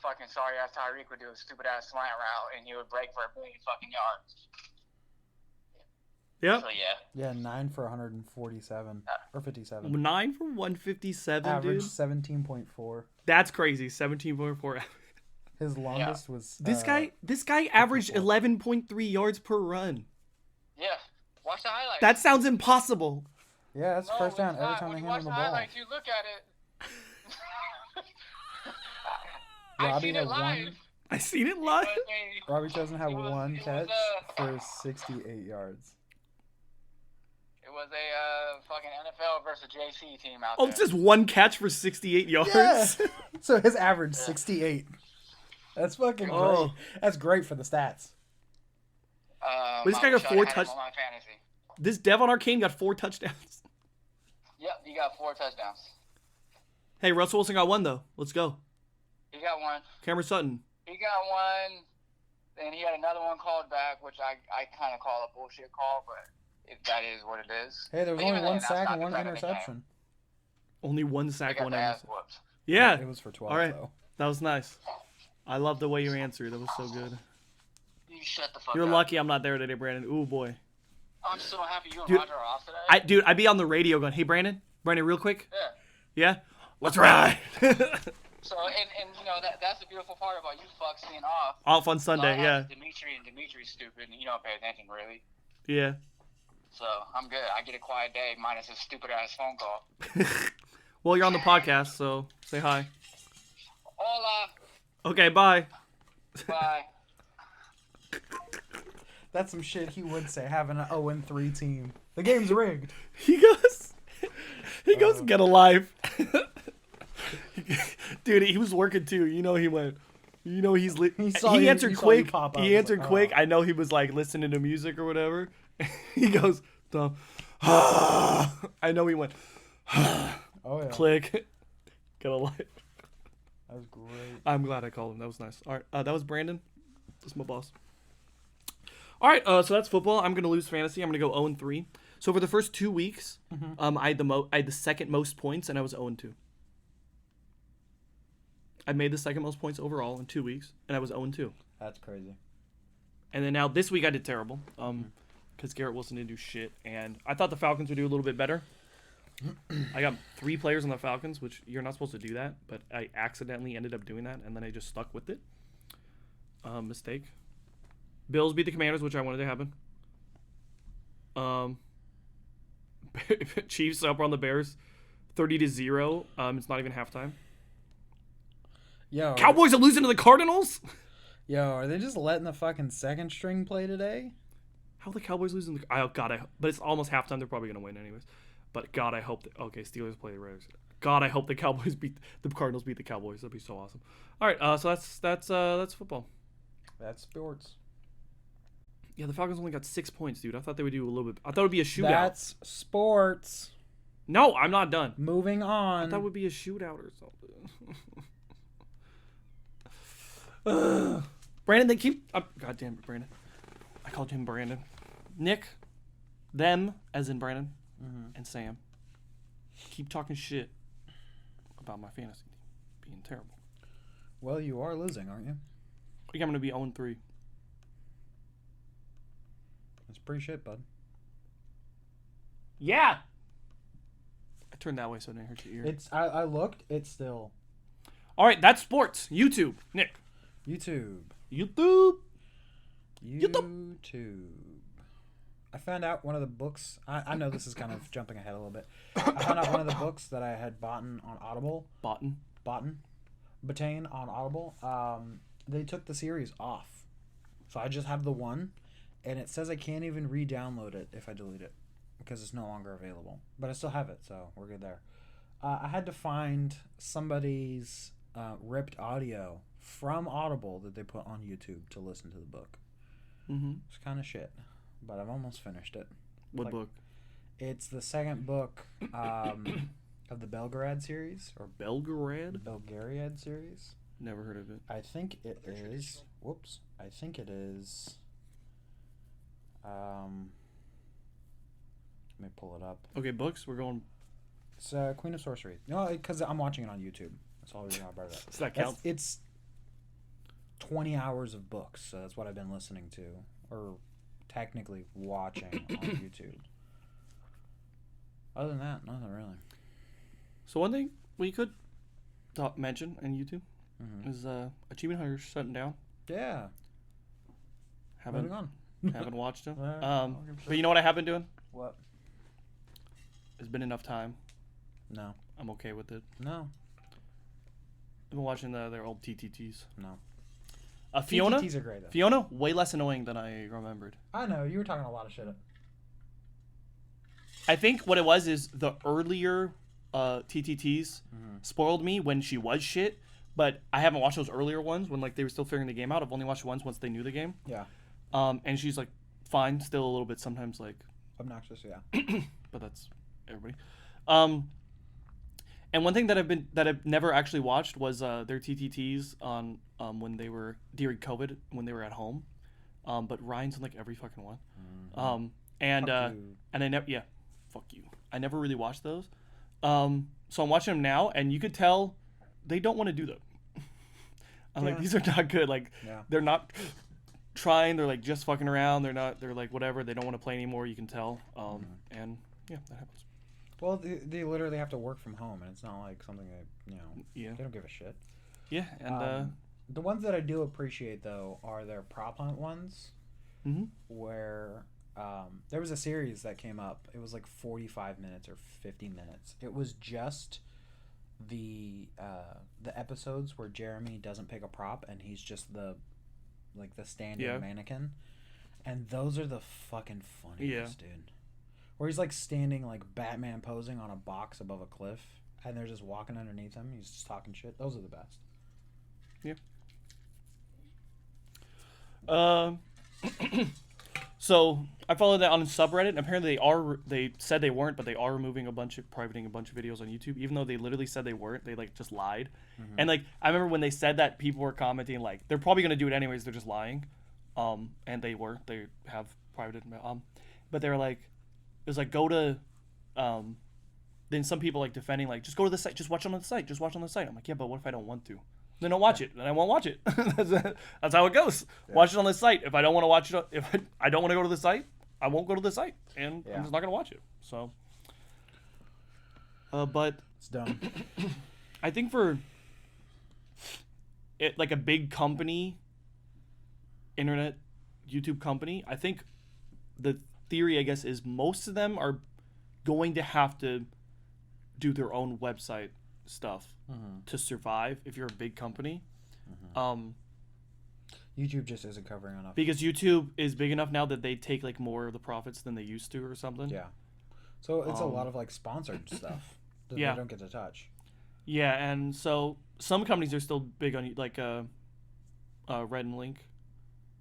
fucking sorry ass Tyreek would do a stupid ass slant route and he would break for 1 million fucking yards. Yep. So yeah. Yeah, 9 for 147 or 57. 9 for 157, Average dude. 17.4. That's crazy. 17.4. His longest was This guy averaged 11.3 yards per run. Yeah. Watch the highlights. That sounds impossible. Yeah, that's first down every time they hand him the ball. Highlights, you look at it. Robbie I've seen had it live. one. I seen it live. Robbie doesn't have one it catch was, for 68 yards. It was a fucking NFL versus JC team out Oh, there. it's just one catch for 68 yards. Yeah. So his average 68. That's fucking great. Oh. That's great for the stats. But this guy got 4 touchdowns. This Devon Arcane got 4 touchdowns. Yep, he got 4 touchdowns. Hey, Russell Wilson got 1 though. Let's go. He got 1. Cameron Sutton. He got 1, and he had another one called back, which I kind of call a bullshit call, but that is what it is. Hey, there was But only even one then, sack that's and not one the credit of the game. interception. Only 1 They sack, got 1 their ass interception. whooped. It Yeah. was for 12, All right. though. That was nice. I love the way you answered. That was so good. You shut the fuck You're up. lucky I'm not there today, Brandon. Ooh, boy. I'm so happy you and Dude, Roger are off today. I'd be on the radio going, "Hey, Brandon, real quick, Yeah. yeah, let's ride." So, and you know, that's the beautiful part about you fucks being off. Off on Sunday, So I yeah. have Dimitri, and Dimitri's stupid, and you don't pay attention, really. Yeah. So, I'm good. I get a quiet day, minus a stupid-ass phone call. Well, you're on the podcast, so say hi. Hola. Okay, bye. Bye. That's some shit he would say, having an 0-3 team. The game's rigged. He goes, get a life. Dude, he was working too. You know, he went, you know, he's lit. He answered quick. He answered quick. I know he was like listening to music or whatever. He goes, Tom. I know he went, Oh, yeah. click. Get a life. That was great. I'm glad I called him. That was nice. All right, that was Brandon. That's my boss. All right, so that's football. I'm gonna lose fantasy. I'm gonna go 0-3. So for the first 2 weeks, I had the second most points, and I was 0-2. I made the second most points overall in 2 weeks, and I was 0-2. That's crazy. And then now this week I did terrible, because Garrett Wilson didn't do shit, and I thought the Falcons would do a little bit better. I got 3 players on the Falcons, which you're not supposed to do that, but I accidentally ended up doing that, and then I just stuck with it. Mistake. Bills beat the Commanders, which I wanted to happen. Chiefs up on the Bears, 30-0. It's not even halftime. Yo, Cowboys are losing to the Cardinals. are they just letting the fucking second string play today? How are the Cowboys losing? But it's almost halftime. They're probably gonna win anyways. But God, I hope. Okay, Steelers play the Raiders. God, I hope the Cowboys beat the Cardinals. Beat the Cowboys. That'd be so awesome. All right, so that's football. That's sports. Yeah, the Falcons only got 6 points, dude. I thought they would do a little bit. I thought it would be a shootout. That's sports. No, I'm not done. Moving on. I thought it would be a shootout or something. Brandon, they keep. God damn it, Brandon. I called him Brandon. Nick, them, as in Brandon, and Sam, keep talking shit about my fantasy team being terrible. Well, you are losing, aren't you? I think I'm going to be 0-3. That's pretty shit, bud. Yeah! I turned that way so it didn't hurt your ear. I looked. It's still. All right, that's sports. YouTube. Nick. YouTube. YouTube. I found out one of the books. I know this is kind of jumping ahead a little bit. I found out one of the books that I had bought on Audible. Botany on Audible. They took the series off, so I just have the one, and it says I can't even re-download it if I delete it because it's no longer available. But I still have it, so we're good there. I had to find somebody's ripped audio from Audible that they put on YouTube to listen to the book. It's kind of shit, but I've almost finished it. What book? It's the second book of the Belgariad series. Or Belgariad series. Never heard of it. I think it is. Whoops. I think it is. Let me pull it up. Okay, books. We're going. It's Queen of Sorcery. No, because I'm watching it on YouTube. That's all we know about that. Does that count? It's 20 hours of books, so that's what I've been listening to, or technically watching on YouTube. Other than that, nothing really. So one thing we could mention on YouTube is Achievement Hunters shutting down. Yeah. Haven't watched them. Sure. But you know what I have been doing? What? It's been enough time. No. I'm okay with it. No. I've been watching their old TTTs. No. Fiona? TTTs are great, though. Fiona, way less annoying than I remembered. I know. You were talking a lot of shit. I think what it was is the earlier TTTs spoiled me when she was shit, but I haven't watched those earlier ones when like they were still figuring the game out. I've only watched ones once they knew the game. Yeah. And she's like fine, still a little bit sometimes like obnoxious, yeah. But that's everybody. And one thing that I've never actually watched was their TTTs on when they were during COVID when they were at home. But Ryan's in like every fucking one. And I never fuck you. I never really watched those. So I'm watching them now, and you could tell they don't want to do them. I'm like, these are not good. Like they're not trying. They're like just fucking around. They're not. They're like whatever. They don't want to play anymore. You can tell. And yeah, that happens. Well, they literally have to work from home, and it's not like something that Yeah. they don't give a shit. Yeah, and The ones that I do appreciate though are their prop hunt ones, where there was a series that came up. It was like 45 minutes or 50 minutes. It was just the episodes where Jeremy doesn't pick a prop and he's just the standing mannequin, and those are the fucking funniest, dude. Where he's like standing like Batman posing on a box above a cliff, and they're just walking underneath him. He's just talking shit. Those are the best. Yeah. So I followed that on subreddit, and apparently they said they weren't, but they are removing privating a bunch of videos on YouTube, even though they literally said they weren't. They like just lied. And like I remember when they said that, people were commenting like they're probably gonna do it anyways, they're just lying. And they have privated but they were like, it was like go to then some people like defending like just go to the site, just watch on the site, I'm like, yeah, but what if I don't want to? Then I'll watch it. Then I won't watch it. That's how it goes. Yeah. Watch it on the site. If I don't want to watch it, if I don't want to go to the site, I won't go to the site, and I'm just not gonna watch it. So, but it's dumb. I think for it, like a big company, internet, YouTube company, I think the theory, I guess, is most of them are going to have to do their own website stuff to survive if you're a big company. YouTube just isn't covering enough, because YouTube is big enough now that they take like more of the profits than they used to or something. Yeah, so it's a lot of like sponsored stuff that they don't get to touch. Yeah, and so some companies are still big on like Red and Link.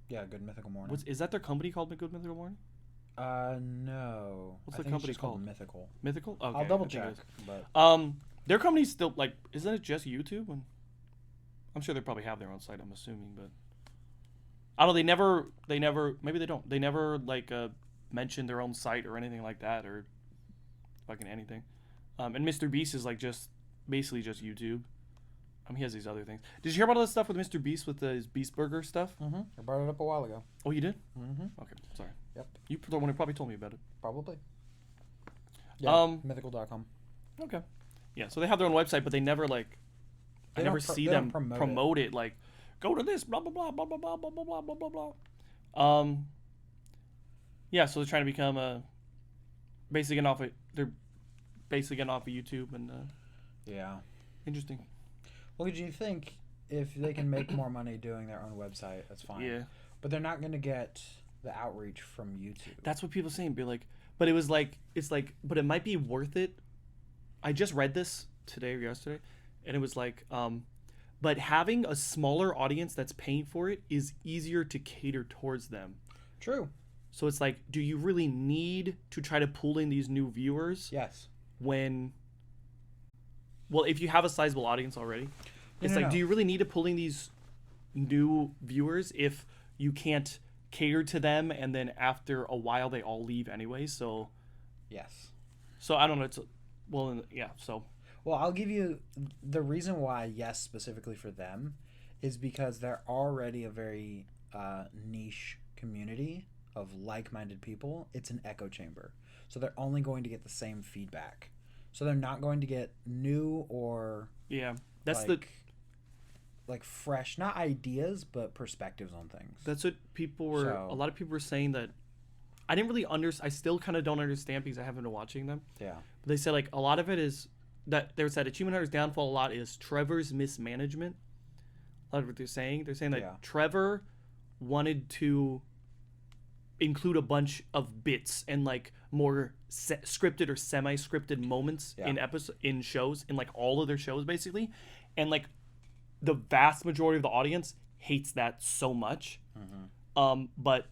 Yeah, Good Mythical Morning. Is that their company called Good Mythical Morning? No. What's the company called? Mythical. Mythical? Okay, I'll double check. But their company's still like, isn't it just YouTube? And I'm sure they probably have their own site, I'm assuming, but I don't know, they never maybe they don't. They never like mention their own site or anything like that, or fucking anything. And Mr. Beast is like basically just YouTube. He has these other things. Did you hear about all this stuff with Mr. Beast with his Beast Burger stuff? I brought it up a while ago. Oh, you did? Okay, sorry. Yep. You the one who probably told me about it. Probably. Yeah. Mythical.com. Okay. Yeah, so they have their own website, but they never like. I never see them promote it. Like, go to this, blah blah blah blah blah blah blah blah blah blah blah. Yeah, so they're trying to become they're basically getting off of YouTube, and yeah. Interesting. Well, do you think if they can make more money doing their own website, that's fine. Yeah. But they're not going to get the outreach from YouTube. That's what people saying. Be like, but it was like, it's like, but it might be worth it. I just read this today or yesterday, and it was like, but having a smaller audience that's paying for it is easier to cater towards them. True. So it's like, do you really need to try to pull in these new viewers? Yes. Well, if you have a sizable audience already, it's do you really need to pull in these new viewers if you can't cater to them, and then after a while they all leave anyway? So, yes. So I don't know. Well, I'll give you the reason why. Yes, specifically for them, is because they're already a very niche community of like-minded people. It's an echo chamber, so they're only going to get the same feedback. So they're not going to get new or that's like fresh, not ideas, but perspectives on things. That's what people were. A lot of people were saying that. I didn't really understand. I still kind of don't understand because I haven't been watching them. Yeah. But they said like a lot of it is that they said Achievement Hunter's downfall a lot is Trevor's mismanagement. A lot of what they're saying that Trevor wanted to include a bunch of bits and like more scripted or semi-scripted moments in shows, in like all of their shows basically, and like the vast majority of the audience hates that so much. But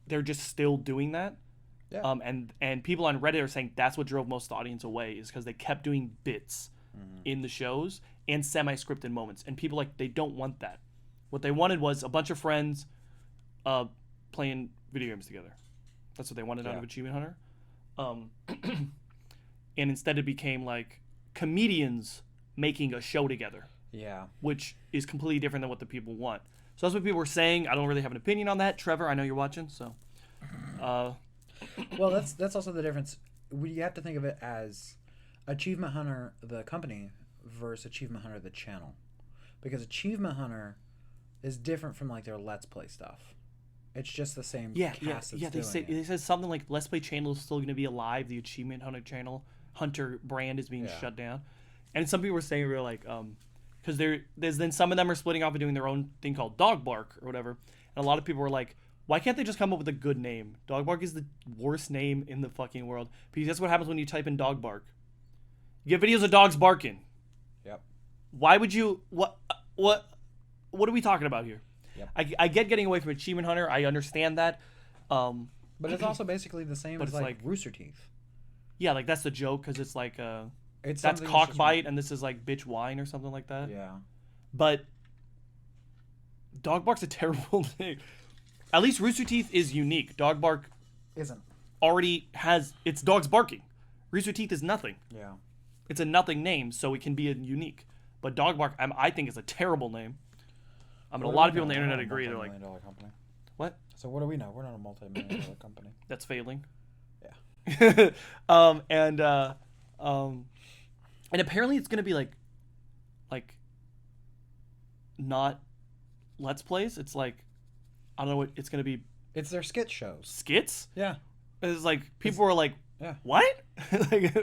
they're just still doing that. And people on Reddit are saying that's what drove most of the audience away, is because they kept doing bits in the shows and semi-scripted moments, and people like they don't want that. What they wanted was a bunch of friends playing video games together. That's what they wanted out of Achievement Hunter. And instead it became like comedians making a show together. Yeah. Which is completely different than what the people want. So that's what people were saying. I don't really have an opinion on that. Trevor, I know you're watching, so. Well, that's also the difference. We have to think of it as Achievement Hunter, the company, versus Achievement Hunter, the channel, because Achievement Hunter is different from like their Let's Play stuff. It's just the same cast that's They doing say it. they said something like Let's Play channel is still going to be alive. The Achievement Hunter brand is being shut down, and some people were saying we were like, because there's then some of them are splitting off and doing their own thing called Dog Bark or whatever, and a lot of people were like, why can't they just come up with a good name? Dog Bark is the worst name in the fucking world because that's what happens when you type in Dog Bark. You get videos of dogs barking. Yep. Why would you? What are we talking about here? Yep. I get getting away from Achievement Hunter. I understand that. But it's also basically the same as like Rooster Teeth. Yeah, like that's the joke because it's like It's that's something that's just- cockbite and this is like bitch wine or something like that. Yeah. But Dog Bark's a terrible thing. At least Rooster Teeth is unique. Dog Bark Isn't. already has its dogs barking. Rooster Teeth is nothing. Yeah. It's a nothing name, so it can be a unique. But Dog Bark, I think, is a terrible name. I mean, a lot of people on the internet agree. They're like, $multi-million company. what? So what do we know? We're not a multi-million-dollar company. That's failing. Yeah. And apparently it's gonna be like not Let's Plays. It's like I don't know what it's gonna be. It's their skit shows. Skits. Yeah. It's like people are like, Yeah. what? Like,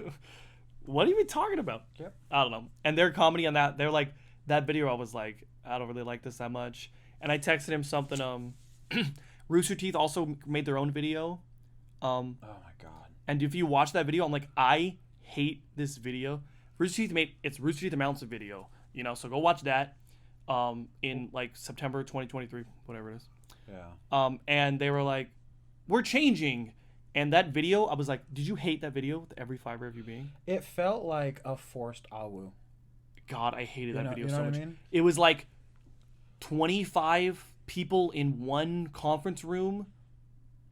what are you even talking about? Yep. I don't know. And their comedy on that, they're like that video. I was like, I don't really like this that much. And I texted him something. Rooster Teeth also made their own video. Oh my god. And if you watch that video, I'm like, I hate this video. Rooster Teeth Rooster Teeth amounts of video, so go watch that in like September 2023, whatever it is. Yeah. And they were like, we're changing. And that video, I was like, did you hate that video with every fiber of your being? It felt like a forced awu. God, I hated that video you know so what much. I mean? It was like 25 people in one conference room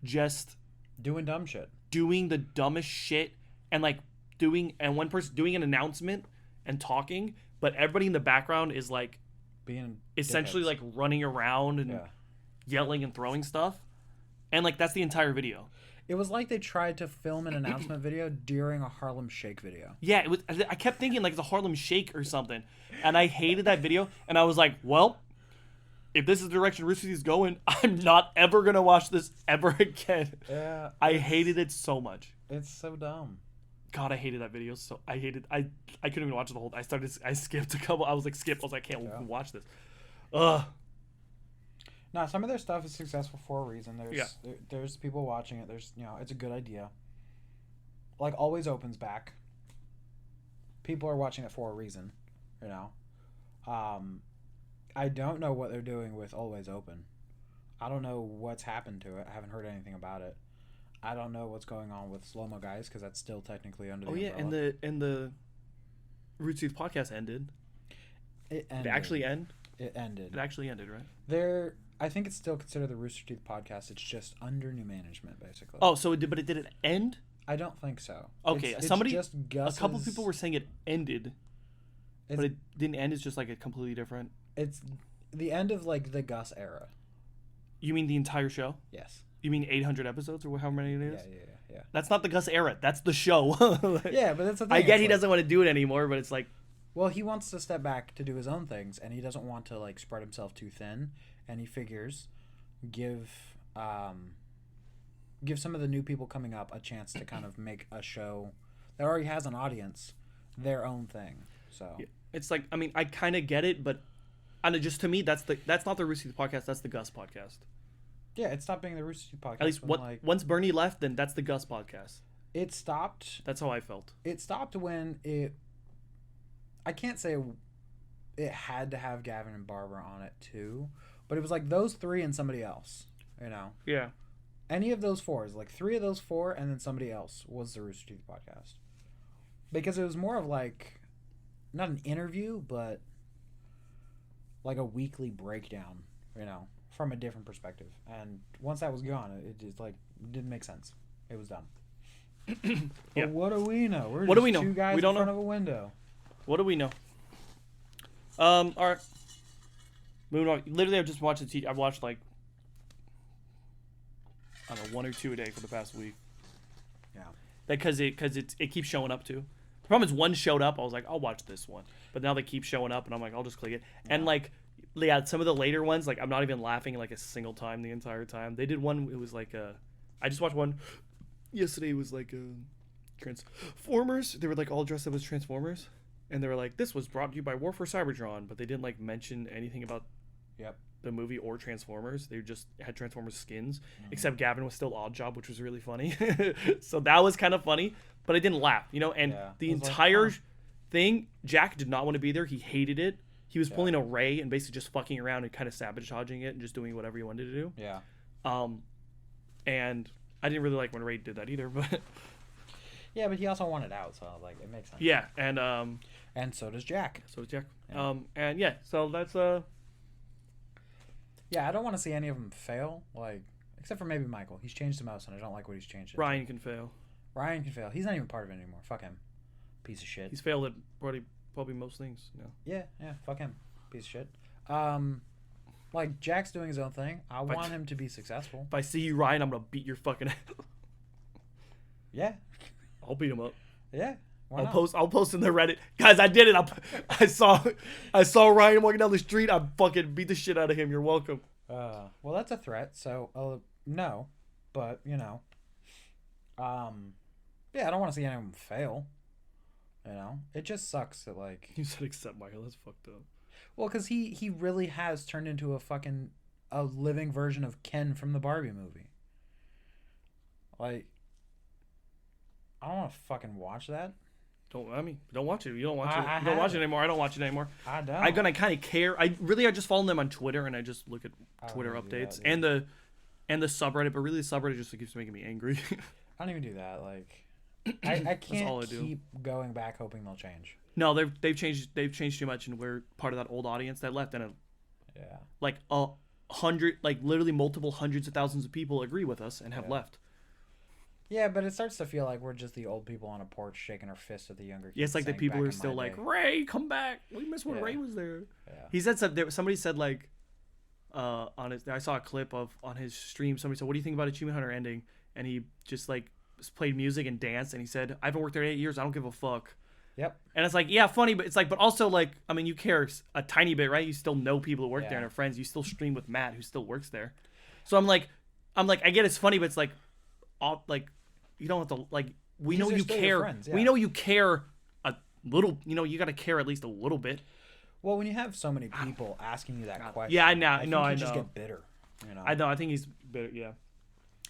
just Doing dumb shit. doing the dumbest shit and like one person doing an announcement and talking, but everybody in the background is like Being essentially dickheads. like running around and Yeah. yelling and throwing stuff. And like that's the entire video. It was like they tried to film an announcement video during a Harlem Shake video. Yeah, it was. I kept thinking like it's a Harlem Shake or something, and I hated that video. And I was like, well, if this is the direction Rooster Teeth's going, I'm not ever gonna watch this ever again. Yeah. I hated it so much. It's so dumb. God, I hated that video. So I couldn't even watch the whole. I skipped a couple. I was like, skip. I was like, I can't Yeah. watch this. Ugh. No, some of their stuff is successful for a reason. There's people watching it. There's it's a good idea. Like Always Open's back. People are watching it for a reason, I don't know what they're doing with Always Open. I don't know what's happened to it. I haven't heard anything about it. I don't know what's going on with Slow Mo Guys because that's still technically under the Oh yeah, umbrella. and the Rooster Teeth podcast ended. It Did ended. it actually end? It ended. It actually ended, right? I think it's still considered the Rooster Teeth podcast. It's just under new management, basically. Oh, so but it didn't end? I don't think so. Okay, It's somebody, just a Gus's, couple people were saying it ended, It's, but it didn't end. It's just like a completely different. it's the end of like the Gus era. You mean the entire show? Yes. You mean 800 episodes or how many it is? Yeah. That's not the Gus era. That's the show. Yeah, but that's the thing. I get It's he like- doesn't want to do it anymore, but it's like, Well, he wants to step back to do his own things, and he doesn't want to like spread himself too thin. And he figures give some of the new people coming up a chance to kind of make a show that already has an audience their own thing. So it's like, I mean, I kind of get it, but I know, just to me, that's not the Rooster Teeth podcast. That's the Gus podcast. yeah, it stopped being the Rooster Teeth podcast. At least when, once Bernie left, then that's the Gus podcast. it stopped. That's how I felt. It stopped when it. I can't say it had to have Gavin and Barbara on it too, but it was like those three and somebody else. Yeah. Any of those four is like three of those four, and then somebody else was the Rooster Teeth podcast, because it was more of like not an interview, but like a weekly breakdown, from a different perspective. And once that was gone, it just like didn't make sense. It was done. Yeah. But what do we know? We're What just do we know? two guys We don't in front know. of a window. What do we know? All right. Moonwalk. Literally, I've just watched I've watched like I don't know 1 or 2 a day for the past week. Yeah. Because it keeps showing up too. The problem is one showed up. I was like, I'll watch this one, but now they keep showing up, and I'm like, I'll just click it. Yeah. And like, yeah, some of the later ones, like I'm not even laughing like a single time the entire time. They did one. It was like I just watched one yesterday. It was like Transformers. They were like all dressed up as Transformers, and they were like, this was brought to you by War for Cybertron, but they didn't like mention anything about the movie or Transformers. They just had Transformers skins, except Gavin was still Oddjob, which was really funny. So that was kind of funny, but I didn't laugh, you know. And the entire thing, Jack did not want to be there. He hated it. He was pulling a Ray and basically just fucking around and kind of sabotaging it and just doing whatever he wanted to do. Yeah. And I didn't really like when Ray did that either, but yeah, but he also wanted out, so like it makes sense. Yeah, and so does Jack. So does Jack. Yeah. And yeah, so that's Yeah, I don't want to see any of them fail, like except for maybe Michael. He's changed the most, and I don't like what he's changed. Ryan can fail. Ryan can fail. He's not even part of it anymore. Fuck him. Piece of shit. He's failed at probably most things. Yeah, fuck him. Piece of shit. Like Jack's doing his own thing. I want him to be successful. If I see you, Ryan, I'm gonna beat your fucking ass. Yeah. I'll beat him up. Yeah. I'll post in the Reddit. Guys, I did it. I saw Ryan walking down the street. I fucking beat the shit out of him. You're welcome. Well, that's a threat. So, no, but you know, yeah, I don't want to see anyone fail. You know, it just sucks that like you said except Michael. That's fucked up. Well, because he really has turned into a living version of Ken from the Barbie movie. Like, I don't want to fucking watch that. Don't watch it. You don't watch it. You don't watch it anymore. I don't watch it anymore. I don't. I'm gonna kind of care. I just follow them on Twitter and I just look at Twitter updates and the subreddit. But really, the subreddit just keeps making me angry. I don't even do that. Like, I can't keep going back hoping they'll change. No, they've changed. They've changed too much, and we're part of that old audience that left. And like 100, like literally multiple hundreds of thousands of people agree with us and have left. Yeah, but it starts to feel like we're just the old people on a porch shaking our fists at the younger kids. Yeah, it's like the people are still like, Ray, come back. We miss when Ray was there. Yeah. He said something. Somebody said like, on his. I saw a clip on his stream. Somebody said, "What do you think about Achievement Hunter ending?" And he just like played music and danced. And he said, "I haven't worked there in 8 years. I don't give a fuck." Yep. And it's like, yeah, funny, but it's like, but also like, I mean, you care a tiny bit, right? You still know people who work there and are friends. You still stream with Matt, who still works there. So I'm like, I get it's funny, but it's like, you don't have to like. We know you care. Friends, we know you care a little. You know, you got to care at least a little bit. Well, when you have so many people asking you that question, yeah, I know. I just get bitter. You know. I know. I think he's bitter. Yeah.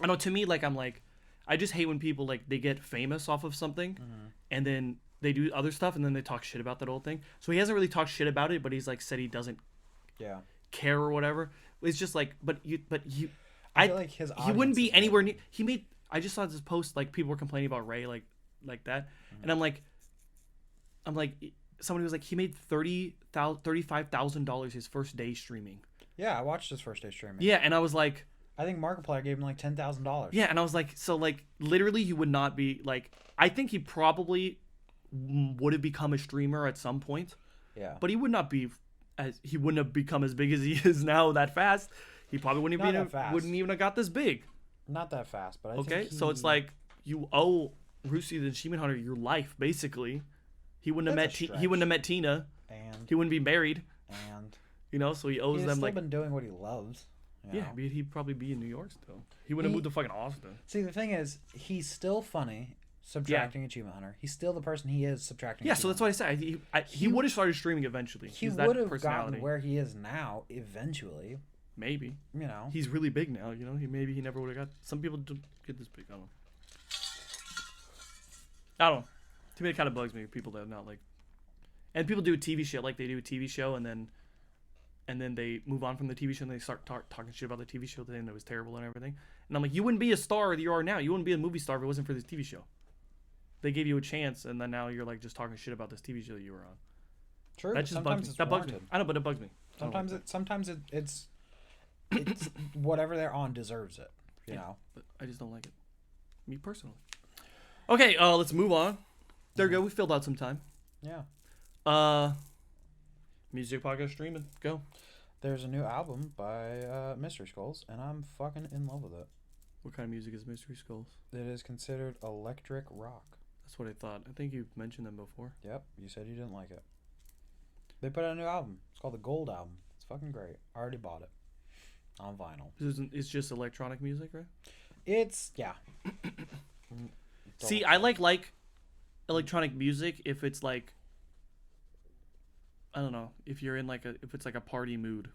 I know. To me, like I'm like, I just hate when people like they get famous off of something, and then they do other stuff, and then they talk shit about that old thing. So he hasn't really talked shit about it, but he's like said he doesn't care or whatever. It's just like, I feel like he wouldn't be anywhere near. He made. I just saw this post like people were complaining about Ray like that, and I'm like, somebody was like he made $35,000 his first day streaming. Yeah, I watched his first day streaming. Yeah, and I was like, I think Markiplier gave him like $10,000. Yeah, and I was like, so like literally he would not be like. I think he probably would have become a streamer at some point. Yeah, but he would not be he wouldn't have become as big as he is now that fast. He probably wouldn't even have got this big. Not that fast, but so it's like you owe Rusi the Achievement Hunter your life basically. He wouldn't have met Tina, and he wouldn't be married, and you know, so he owes them like. He's still been doing what he loves. Yeah, but he'd probably be in New York still. He wouldn't have moved to fucking Austin. See, the thing is, he's still funny. Subtracting Achievement Hunter, he's still the person he is. Subtracting. Yeah, so that's what I said. He would have started streaming eventually. He would have gotten where he is now eventually. Maybe. You know. He's really big now, you know. He never would have got. Some people don't get this big. I don't know. To me, it kind of bugs me. People that are not like. And people do a TV show like they do a TV show, and then they move on from the TV show and they start talking shit about the TV show. Then it was terrible and everything. And I'm like, you wouldn't be a star that you are now. You wouldn't be a movie star if it wasn't for this TV show. They gave you a chance, and then now you're like just talking shit about this TV show that you were on. True. That just bugs me. That bugs me. I know, but it bugs me. Sometimes it's whatever they're on deserves it. You know. But I just don't like it. Me personally. Okay, let's move on. There we go. We filled out some time. Yeah. Music podcast streaming. Go. There's a new album by Mystery Skulls, and I'm fucking in love with it. What kind of music is Mystery Skulls? It is considered electric rock. That's what I thought. I think you've mentioned them before. Yep, you said you didn't like it. They put out a new album. It's called the Gold Album. It's fucking great. I already bought it on vinyl. It's just electronic music, right? It's yeah. See, I like electronic music if it's like, I don't know, if you're in if it's like a party mood.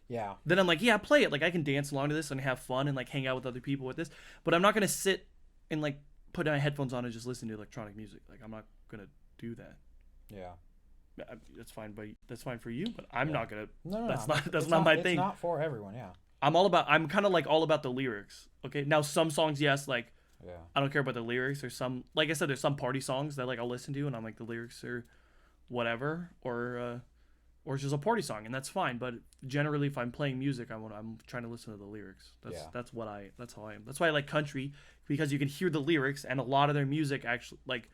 Yeah. Then I'm like, yeah, play it. Like I can dance along to this and have fun and like hang out with other people with this. But I'm not gonna sit and like put my headphones on and just listen to electronic music. Like I'm not gonna do that. Yeah. That's fine, but that's fine for you. But I'm not gonna. No, That's not my thing. It's not for everyone. Yeah. I'm kind of like all about the lyrics. Okay, now some songs, yes, like Yeah. I don't care about the lyrics. There's some, like I said, there's some party songs that like I'll listen to and I'm like the lyrics are whatever, or it's just a party song and that's fine. But generally, if I'm playing music, I'm trying to listen to the lyrics. That's how I am. That's why I like country, because you can hear the lyrics and a lot of their music actually like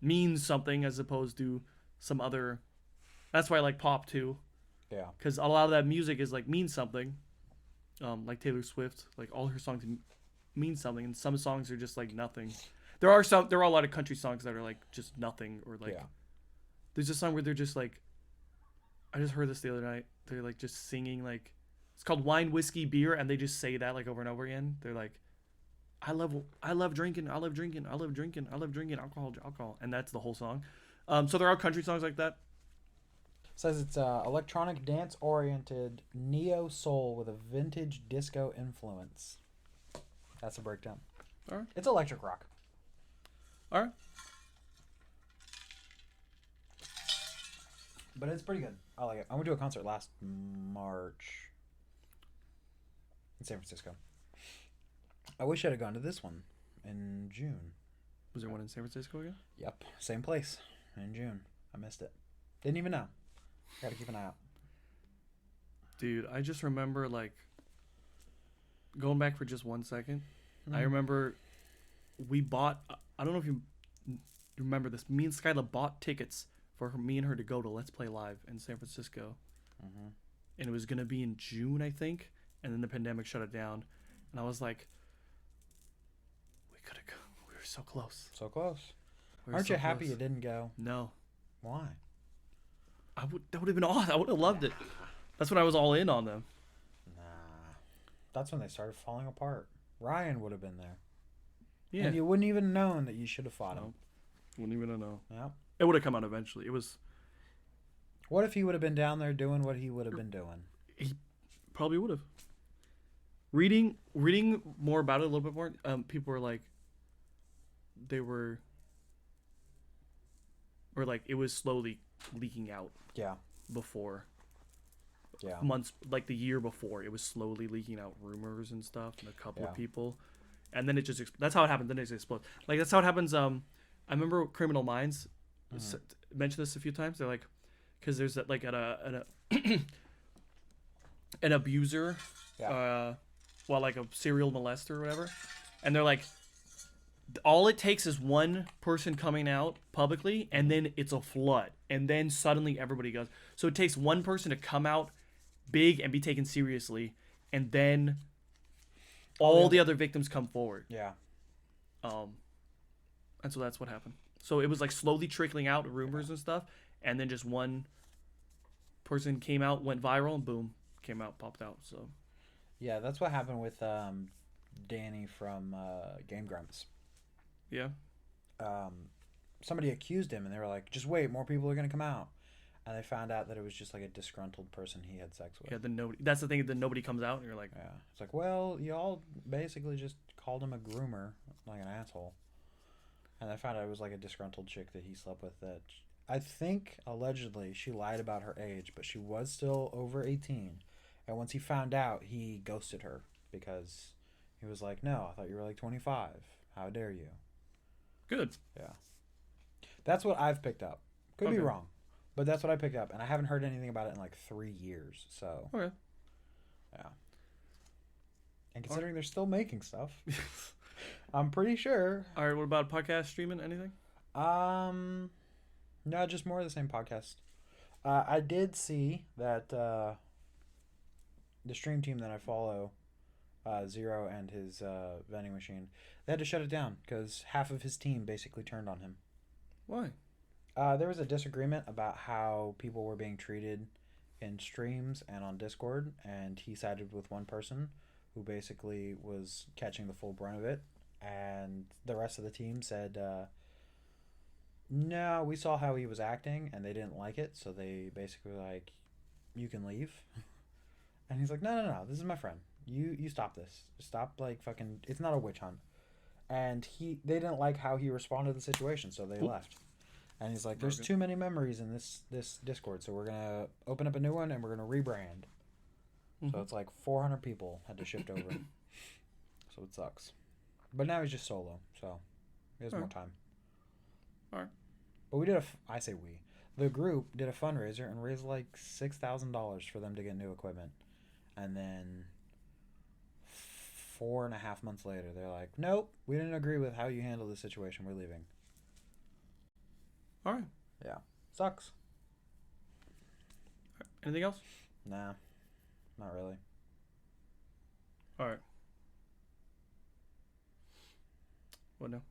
means something as opposed to some other. That's why I like pop too. Yeah. Because a lot of that music is like means something. Like Taylor Swift, like all her songs mean something, and some songs are just like nothing. There are a lot of country songs that are like just nothing, or like there's a song where they're just like, I just heard this the other night. They're like just singing like, it's called Wine, Whiskey, Beer, and they just say that like over and over again. They're like, I love drinking, I love drinking, I love drinking, I love drinking alcohol, and that's the whole song. So there are country songs like that. Says it's electronic dance oriented neo soul with a vintage disco influence. That's a breakdown. All right. It's electric rock. All right. But it's pretty good. I like it. I went to a concert last March in San Francisco. I wish I'd have gone to this one in June. Was there one in San Francisco again? Yep. Same place in June. I missed it. Didn't even know. Gotta keep an eye out. Dude, I just remember like going back for just 1 second. I remember we bought, I don't know if you remember this, me and Skyla bought tickets for me and her to go to Let's Play Live in San Francisco. And it was going to be in June, I think, and then the pandemic shut it down. And I was like, we could have gone. We were so close. So close. Aren't you happy you didn't go? No. Why? That would have been awesome. I would have loved it. That's when I was all in on them. Nah. That's when they started falling apart. Ryan would have been there. Yeah. And you wouldn't even known that you should have fought him. Wouldn't even know. Yeah. It would have come out eventually. It was. What if he would have been down there doing what he would have been doing? He probably would have. Reading more about it a little bit more, people were like, like it was slowly leaking out. Yeah. Before. Yeah. Months, like the year before, it was slowly leaking out rumors and stuff, and a couple of people, and then it just that's how it happened. Then it just explodes. Like that's how it happens. I remember Criminal Minds mentioned this a few times. They're like, because there's that like an abuser, well, like a serial molester or whatever, and they're like, all it takes is one person coming out publicly, and then it's a flood, and then suddenly everybody goes. So it takes one person to come out big and be taken seriously, and then all the other victims come forward. Yeah. And so that's what happened. So it was like slowly trickling out rumors and stuff, and then just one person came out, went viral, and boom, came out, popped out. So yeah, that's what happened with Danny from Game Grumps. Yeah. Somebody accused him, and they were like, "Just wait, more people are gonna come out." And they found out that it was just like a disgruntled person he had sex with. Yeah, then nobody. That's the thing. Then nobody comes out, and you're like, yeah, it's like, well, y'all basically just called him a groomer, like an asshole. And they found out it was like a disgruntled chick that he slept with. That I think allegedly she lied about her age, but she was still over 18. And once he found out, he ghosted her because he was like, "No, I thought you were like 25. How dare you?" good. Yeah. That's what I've picked up. Could be wrong, but that's what I picked up, and I haven't heard anything about it in like 3 years. So, Okay. yeah. And considering they're still making stuff, I'm pretty sure. All right. What about podcast streaming? Anything? No, just more of the same podcast. I did see that the stream team that I follow, Zero and his vending machine, they had to shut it down because half of his team basically turned on him. Why? There was a disagreement about how people were being treated in streams and on Discord, and he sided with one person who basically was catching the full brunt of it, and the rest of the team said, no, we saw how he was acting, and they didn't like it, so they basically were like, you can leave. And he's like, no, this is my friend. You stop this. Stop, like, fucking, it's not a witch hunt. And they didn't like how he responded to the situation, so they left. And he's like, there's too many memories in this Discord, so we're going to open up a new one, and we're going to rebrand. Mm-hmm. So it's like 400 people had to shift over. So it sucks. But now he's just solo, so he has more time. All right. But we the group did a fundraiser and raised like $6,000 for them to get new equipment. And then 4.5 months later, they're like, nope, we didn't agree with how you handled the situation. We're leaving. All right. Yeah. Sucks. Anything else? Nah. Not really. All right. What now?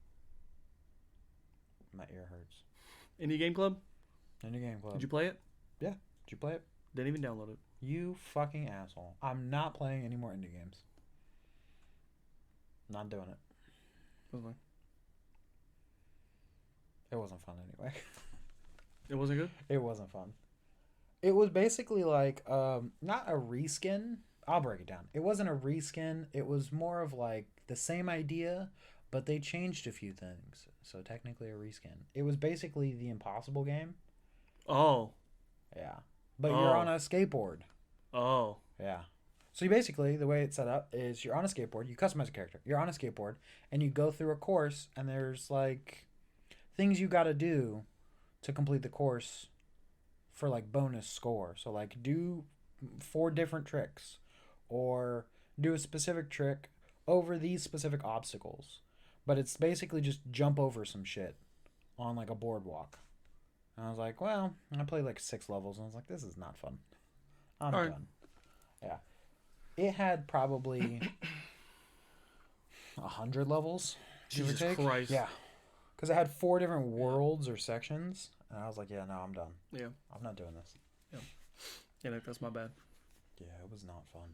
My ear hurts. Indie Game Club? Indie Game Club. Did you play it? Yeah. Did you play it? Didn't even download it. You fucking asshole. I'm not playing any more indie games. Not doing it. Okay. It wasn't fun anyway. It wasn't good? It wasn't fun. It was basically like, not a reskin. I'll break it down. It wasn't a reskin. It was more of like the same idea, but they changed a few things. So technically a reskin. It was basically the Impossible game. Oh. Yeah. But you're on a skateboard. Oh. Yeah. So you basically, the way it's set up is you're on a skateboard. You customize a character. You're on a skateboard, and you go through a course, and there's like things you got to do to complete the course for like bonus score. So like do 4 different tricks, or do a specific trick over these specific obstacles. But it's basically just jump over some shit on like a boardwalk. And I was like, well, I played like 6 levels, and I was like, this is not fun. I'm done. Yeah. It had probably 100 levels. Jesus Christ. Yeah. Because it had 4 different worlds or sections. And I was like, yeah, no, I'm done. Yeah. I'm not doing this. Yeah. Yeah, that's my bad. Yeah, it was not fun.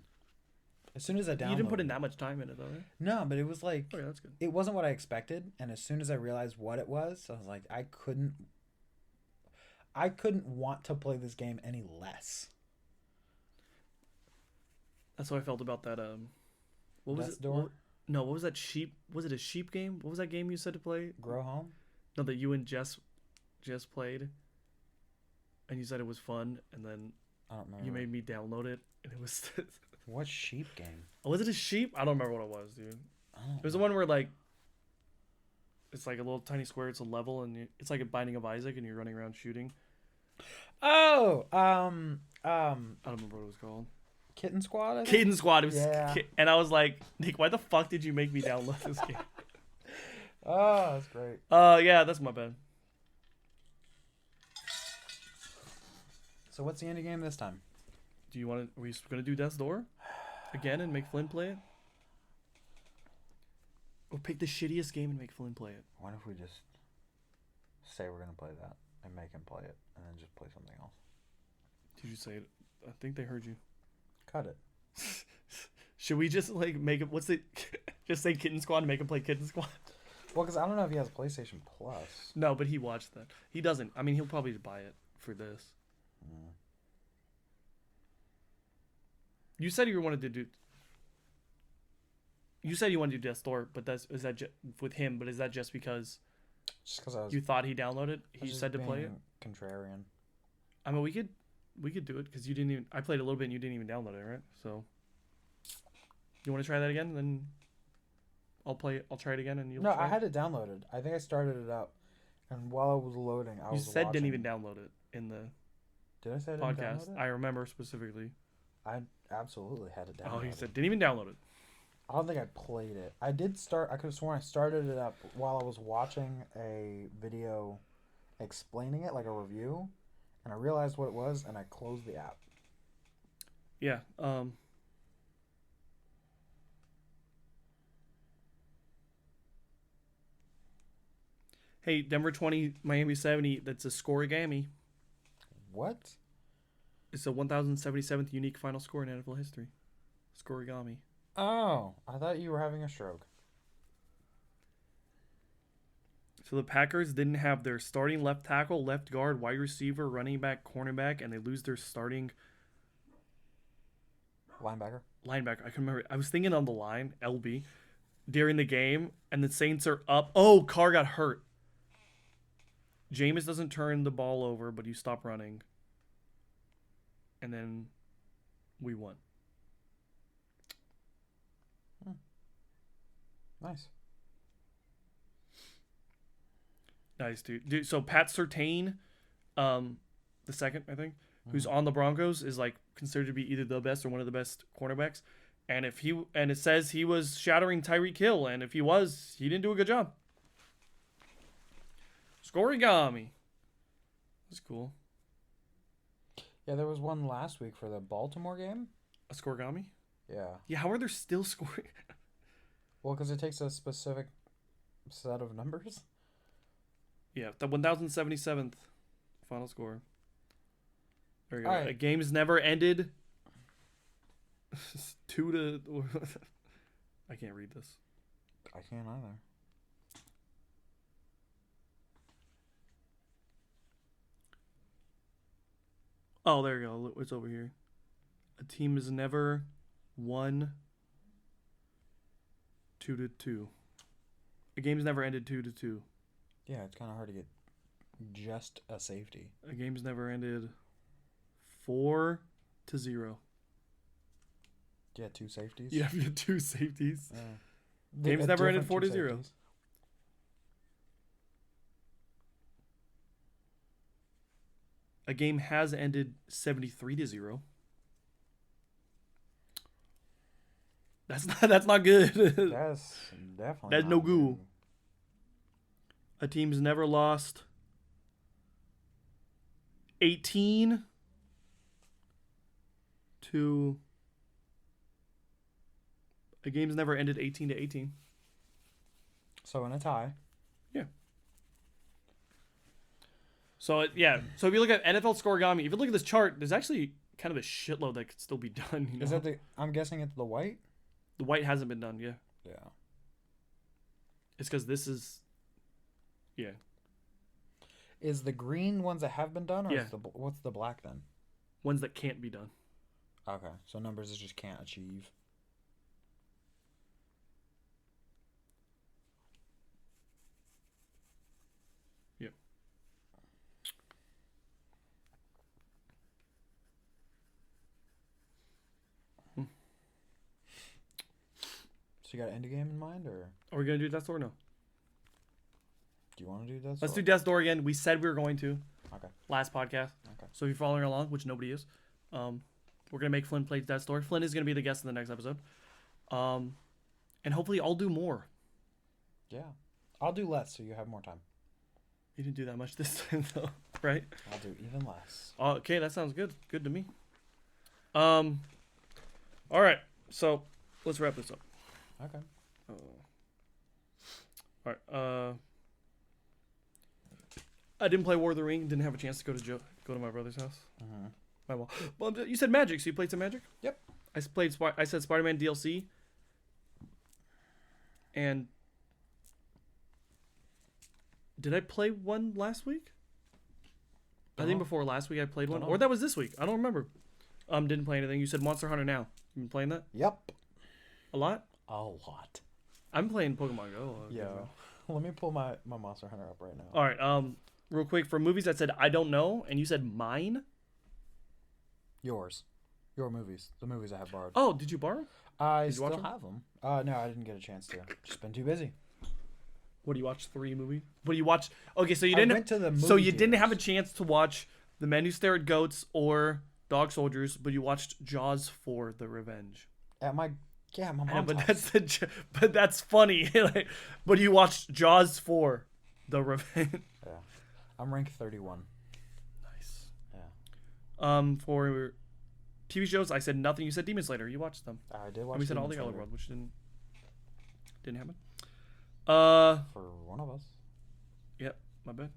As soon as I downloaded... You didn't put in that much time in it, though, right? No, but it was like... Oh, yeah, that's good. It wasn't what I expected. And as soon as I realized what it was, I was like, I couldn't want to play this game any less. That's how I felt about that. What was Death's it? Door? No, what was that sheep? Was it a sheep game? What was that game you said to play? Grow Home? No, that you and Jess played, and you said it was fun, and then I don't remember. you made me download it, and it was. What sheep game? Was it a sheep? I don't remember what it was, dude. It was the one where like. It's like a little tiny square. It's a level, and it's like a Binding of Isaac, and you're running around shooting. Oh, I don't remember what it was called. Kitten Squad. I think? Kitten Squad. It was, yeah. And I was like, Nick, why the fuck did you make me download this game? Oh, that's great. Yeah, that's my bad. So what's the indie game this time? Do you want to? Are we gonna do Death's Door again and make Flynn play it? Or pick the shittiest game and make Flynn play it? What if we just say we're gonna play that and make him play it, and then just play something else? Did you say it? I think they heard you. Cut it. Should we just like make it? What's it? Just say Kitten Squad and make him play Kitten Squad. Well, because I don't know if he has PlayStation Plus. No, but he watched that. He doesn't. I mean, he'll probably buy it for this. Mm. You said you wanted to do. You said you wanted to do Death's Door, but is that with him? But is that just because? Just because you thought he downloaded? He said to play it. Contrarian. I mean, we could do it because you didn't even. I played a little bit and you didn't even download it, right? So. You want to try that again? Then. I'll play it. I'll try it again, and you'll. No, try I had it downloaded. I think I started it up, and while I was loading, I was. You said watching. didn't even download it in the. Did I say I didn't podcast? download it? I remember specifically. I absolutely had it downloaded. Oh, he said didn't even download it. I don't think I played it. I did start. I could have sworn I started it up while I was watching a video explaining it, like a review, and I realized what it was, and I closed the app. Yeah. Hey, Denver 20, Miami 70. That's a scoregami. What? It's the 1077th unique final score in NFL history. Scoregami. Oh, I thought you were having a stroke. So the Packers didn't have their starting left tackle, left guard, wide receiver, running back, cornerback, and they lose their starting Linebacker. linebacker. I can remember. I was thinking on the line, LB, during the game, and the Saints are up. Oh, Carr got hurt. Jameis doesn't turn the ball over, but you stop running. And then we won. Nice. Nice, dude. So Pat Surtain, the second, I think, who's on the Broncos, is like considered to be either the best or one of the best cornerbacks. And it says he was shattering Tyreek Hill, and if he was, he didn't do a good job. Scoregami. That's cool. Yeah, there was one last week for the Baltimore game. A scoregami? Yeah. Yeah, how are there still scoring? Well, because it takes a specific set of numbers. Yeah, the 1077th final score. There you go. All right. A game's never ended. 2 to. I can't read this. I can't either. Oh, there you go. It's over here. A team has never won 2-2. A game's never ended 2-2. Yeah, it's kind of hard to get just a safety. A game's never ended 4-0. Yeah, 2 safeties. Yeah, you have 2 safeties. Yeah. Game's A never ended different 2 4-0. safeties. A game has ended 73-0. That's not good. That's definitely. That's no not goo. good. A team's never lost 18 to. A game's never ended 18-18. So in a tie. Yeah. So So if you look at NFL scoregami, if you look at this chart, there's actually kind of a shitload that could still be done. You know? Is that the? I'm guessing it's the white. The white hasn't been done, yeah. Yeah. It's because this is. Yeah. Is the green ones that have been done, or Yeah. is what's the black then? Ones that can't be done. Okay, so numbers that just can't achieve. Yep. So you got an end game in mind, or Are we going to do Death's Door or no? do you want to do that? Let's do Death's Door again. We said we were going to. Okay. Last podcast. Okay. So if you're following along, which nobody is, we're going to make Flynn play Death's Door. Flynn is going to be the guest in the next episode. And hopefully I'll do more. Yeah. I'll do less, so you have more time. You didn't do that much this time, though, right? I'll do even less. Okay, that sounds good. Good to me. All right. So let's wrap this up. Okay. All right. I didn't play War of the Ring. Didn't have a chance to go to my brother's house. Mm-hmm. My mom. Well, you said Magic, so you played some Magic? Yep. I said Spider-Man DLC. And did I play one last week? I think before last week I played one, or that was this week. I don't remember. Didn't play anything. You said Monster Hunter now. You been playing that? Yep. A lot? A lot. I'm playing Pokemon Go. Yeah. Let me pull my Monster Hunter up right now. All right. Real quick, for movies I said I don't know, and you said mine. Yours. Your movies. The movies I have borrowed. Oh, did you borrow? I Did you still watch them? have them. No, I didn't get a chance to. Just been too busy. What do you watch? 3 movies? What do you watch? Okay, so you I didn't. went to the So movie you didn't have a theaters. chance to watch The Men Who Stare at Goats or Dog Soldiers, but you watched Jaws 4: The Revenge. At my my I know, mom's but house. but that's funny. Like, but you watched Jaws 4: The Revenge. Yeah. I'm ranked 31. Nice. Yeah. For TV shows, I said nothing. You said Demon Slayer. You watched them. I did watch. And we said All Demon the Other Slayer. World, which didn't happen. For one of us. Yep, my bad.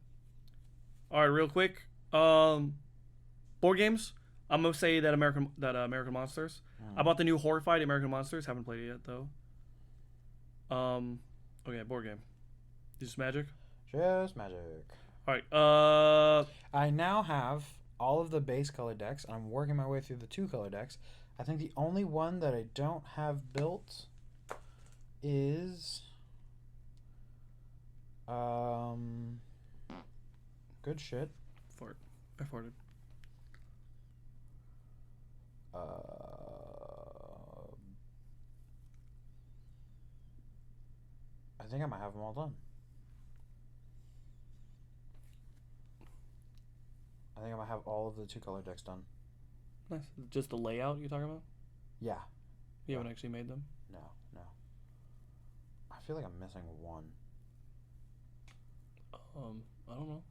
All right, real quick. Board games. I'm gonna say that American Monsters. I bought the new Horrified American Monsters. Haven't played it yet though. Okay, board game. Just Magic. Just Magic. All right. I now have all of the base color decks. I'm working my way through the 2 color decks. I think the only one that I don't have built is good shit. Fart. I farted. I think I might have them all done. I think I might have all of the 2 color decks done. Nice. Just the layout you're talking about? Yeah. You haven't actually made them? No. I feel like I'm missing one. I don't know.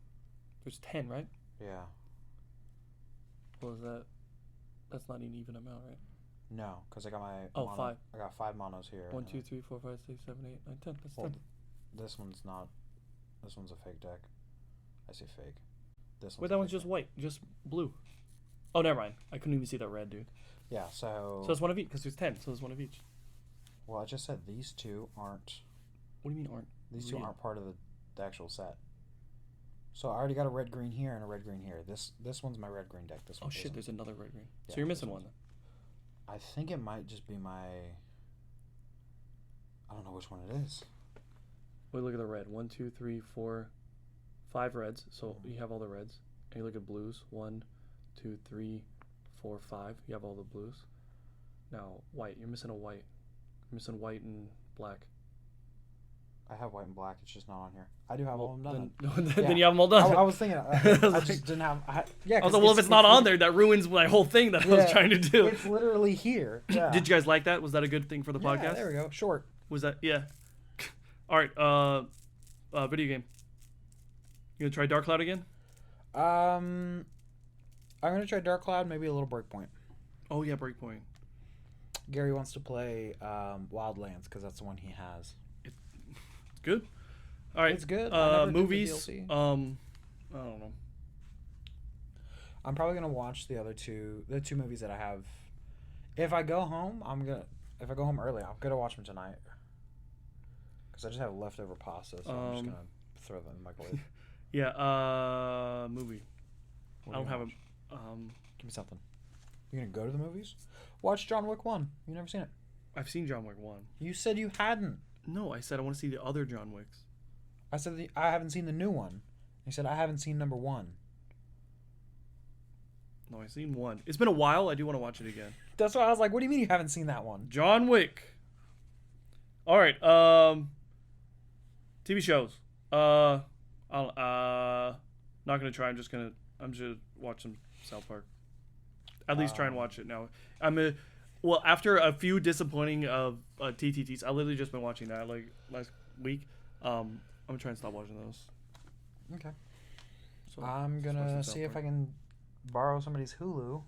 There's 10, right? Yeah. What was that? That's not an even amount, right? No, because I got my mono. 5. I got 5 monos here. 1, 2, 3, 4, 5, 6, 7, 8, 9, 10. That's 10. This one's not. This one's a fake deck. I say fake. This one's Wait, that one's just white. Just blue. Oh, never mind. I couldn't even see that red, dude. Yeah, so... So it's one of each, because there's 10, so it's one of each. Well, I just said these 2 aren't... What do you mean aren't? These 2 aren't part of the actual set. So I already got a red-green here and a red-green here. This one's my red-green deck. This one shit, isn't. there's another red-green. Yeah, so you're missing one then. I think it might just be my... I don't know which one it is. Wait, look at the red. 1, 2, 3, 4, 5 reds. So you have all the reds. And you look at blues. 1, 2, 3, 4, 5. You have all the blues. Now, white. You're missing a white. You're missing white and black. I have white and black. It's just not on here. I do have all of them done. Then you have them all done. I was thinking. I just didn't have. I was like, well, if it's not on there, that ruins my whole thing that I was trying to do. It's literally here. Yeah. Did you guys like that? Was that a good thing for the podcast? Yeah, there we go. Short. Was that? Yeah. All right. Video game. You gonna try Dark Cloud again? I'm gonna try Dark Cloud. Maybe a little Breakpoint. Oh yeah, Breakpoint. Gary wants to play Wildlands because that's the one he has. It's good. All right. It's good. Movies. I don't know. I'm probably gonna watch the 2 movies that I have. If I go home, If I go home early, I'm gonna watch them tonight. Because I just have leftover pasta, so I'm just gonna throw them in the microwave. Yeah. Movie. What I don't have a. Give me something. You gonna go to the movies? Watch John Wick 1. You never seen it? I've seen John Wick 1. You said you hadn't. No, I said I want to see the other John Wicks. I said I haven't seen the new one. You said I haven't seen number 1. No, I've seen 1. It's been a while. I do want to watch it again. That's why I was like, what do you mean you haven't seen that one? John Wick. All right. TV shows. Not gonna try. I'm just watch some South Park. At least try and watch it now. Well, after a few disappointing TTTs, I literally just been watching that like last week. I'm gonna try and stop watching those. Okay. So, I'm gonna see if I can borrow somebody's Hulu.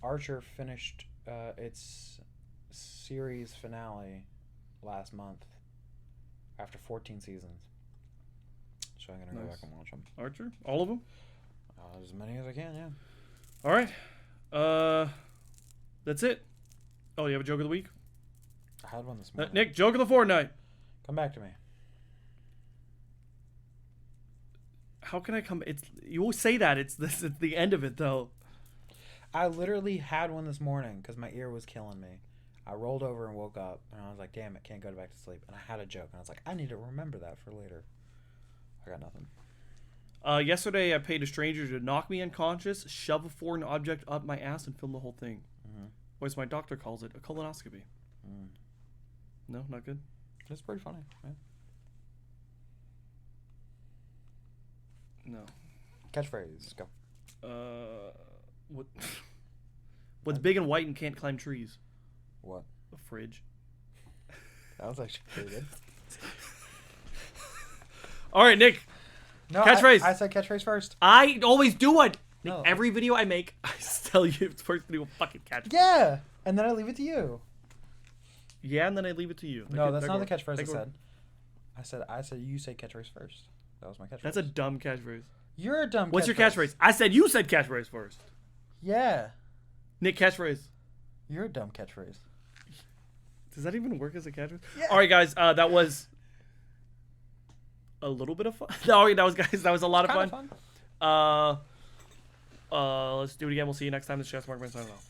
Archer finished its series finale last month after 14 seasons. So I'm gonna go back and watch them. Archer? All of them? As many as I can, yeah. All right. That's it. Oh, you have a joke of the week? I had one this morning. Nick, joke of the fortnight. Come back to me. How can I come? You always say that. It's the end of it though. I literally had one this morning because my ear was killing me. I rolled over and woke up, and I was like, damn it, can't go back to sleep. And I had a joke, and I was like, I need to remember that for later. I got nothing. Yesterday, I paid a stranger to knock me unconscious, shove a foreign object up my ass, and film the whole thing. Or as my doctor calls it, a colonoscopy. No, not good? It's pretty funny, man. No. Catchphrase, go. What? What's big and white and can't climb trees? What? A fridge. That was actually pretty good. All right, Nick. No, catchphrase. I said catchphrase first. I always do it. No. Nick, every video I make, I tell you it's first to do a fucking catchphrase. Yeah, and then I leave it to you. Yeah, and then I leave it to you. No, that's not the catchphrase I said. I said you say catchphrase first. That was my catchphrase. That's a dumb catchphrase. You're a dumb. What's your catchphrase? I said you said catchphrase first. Yeah. Nick, catchphrase. You're a dumb catchphrase. Does that even work as a catchphrase? Yeah. All right, guys. That was a little bit of fun. No, that was guys. That was a lot of Kinda fun. fun. Let's do it again. We'll see you next time. This is Chess Mark. Signing off.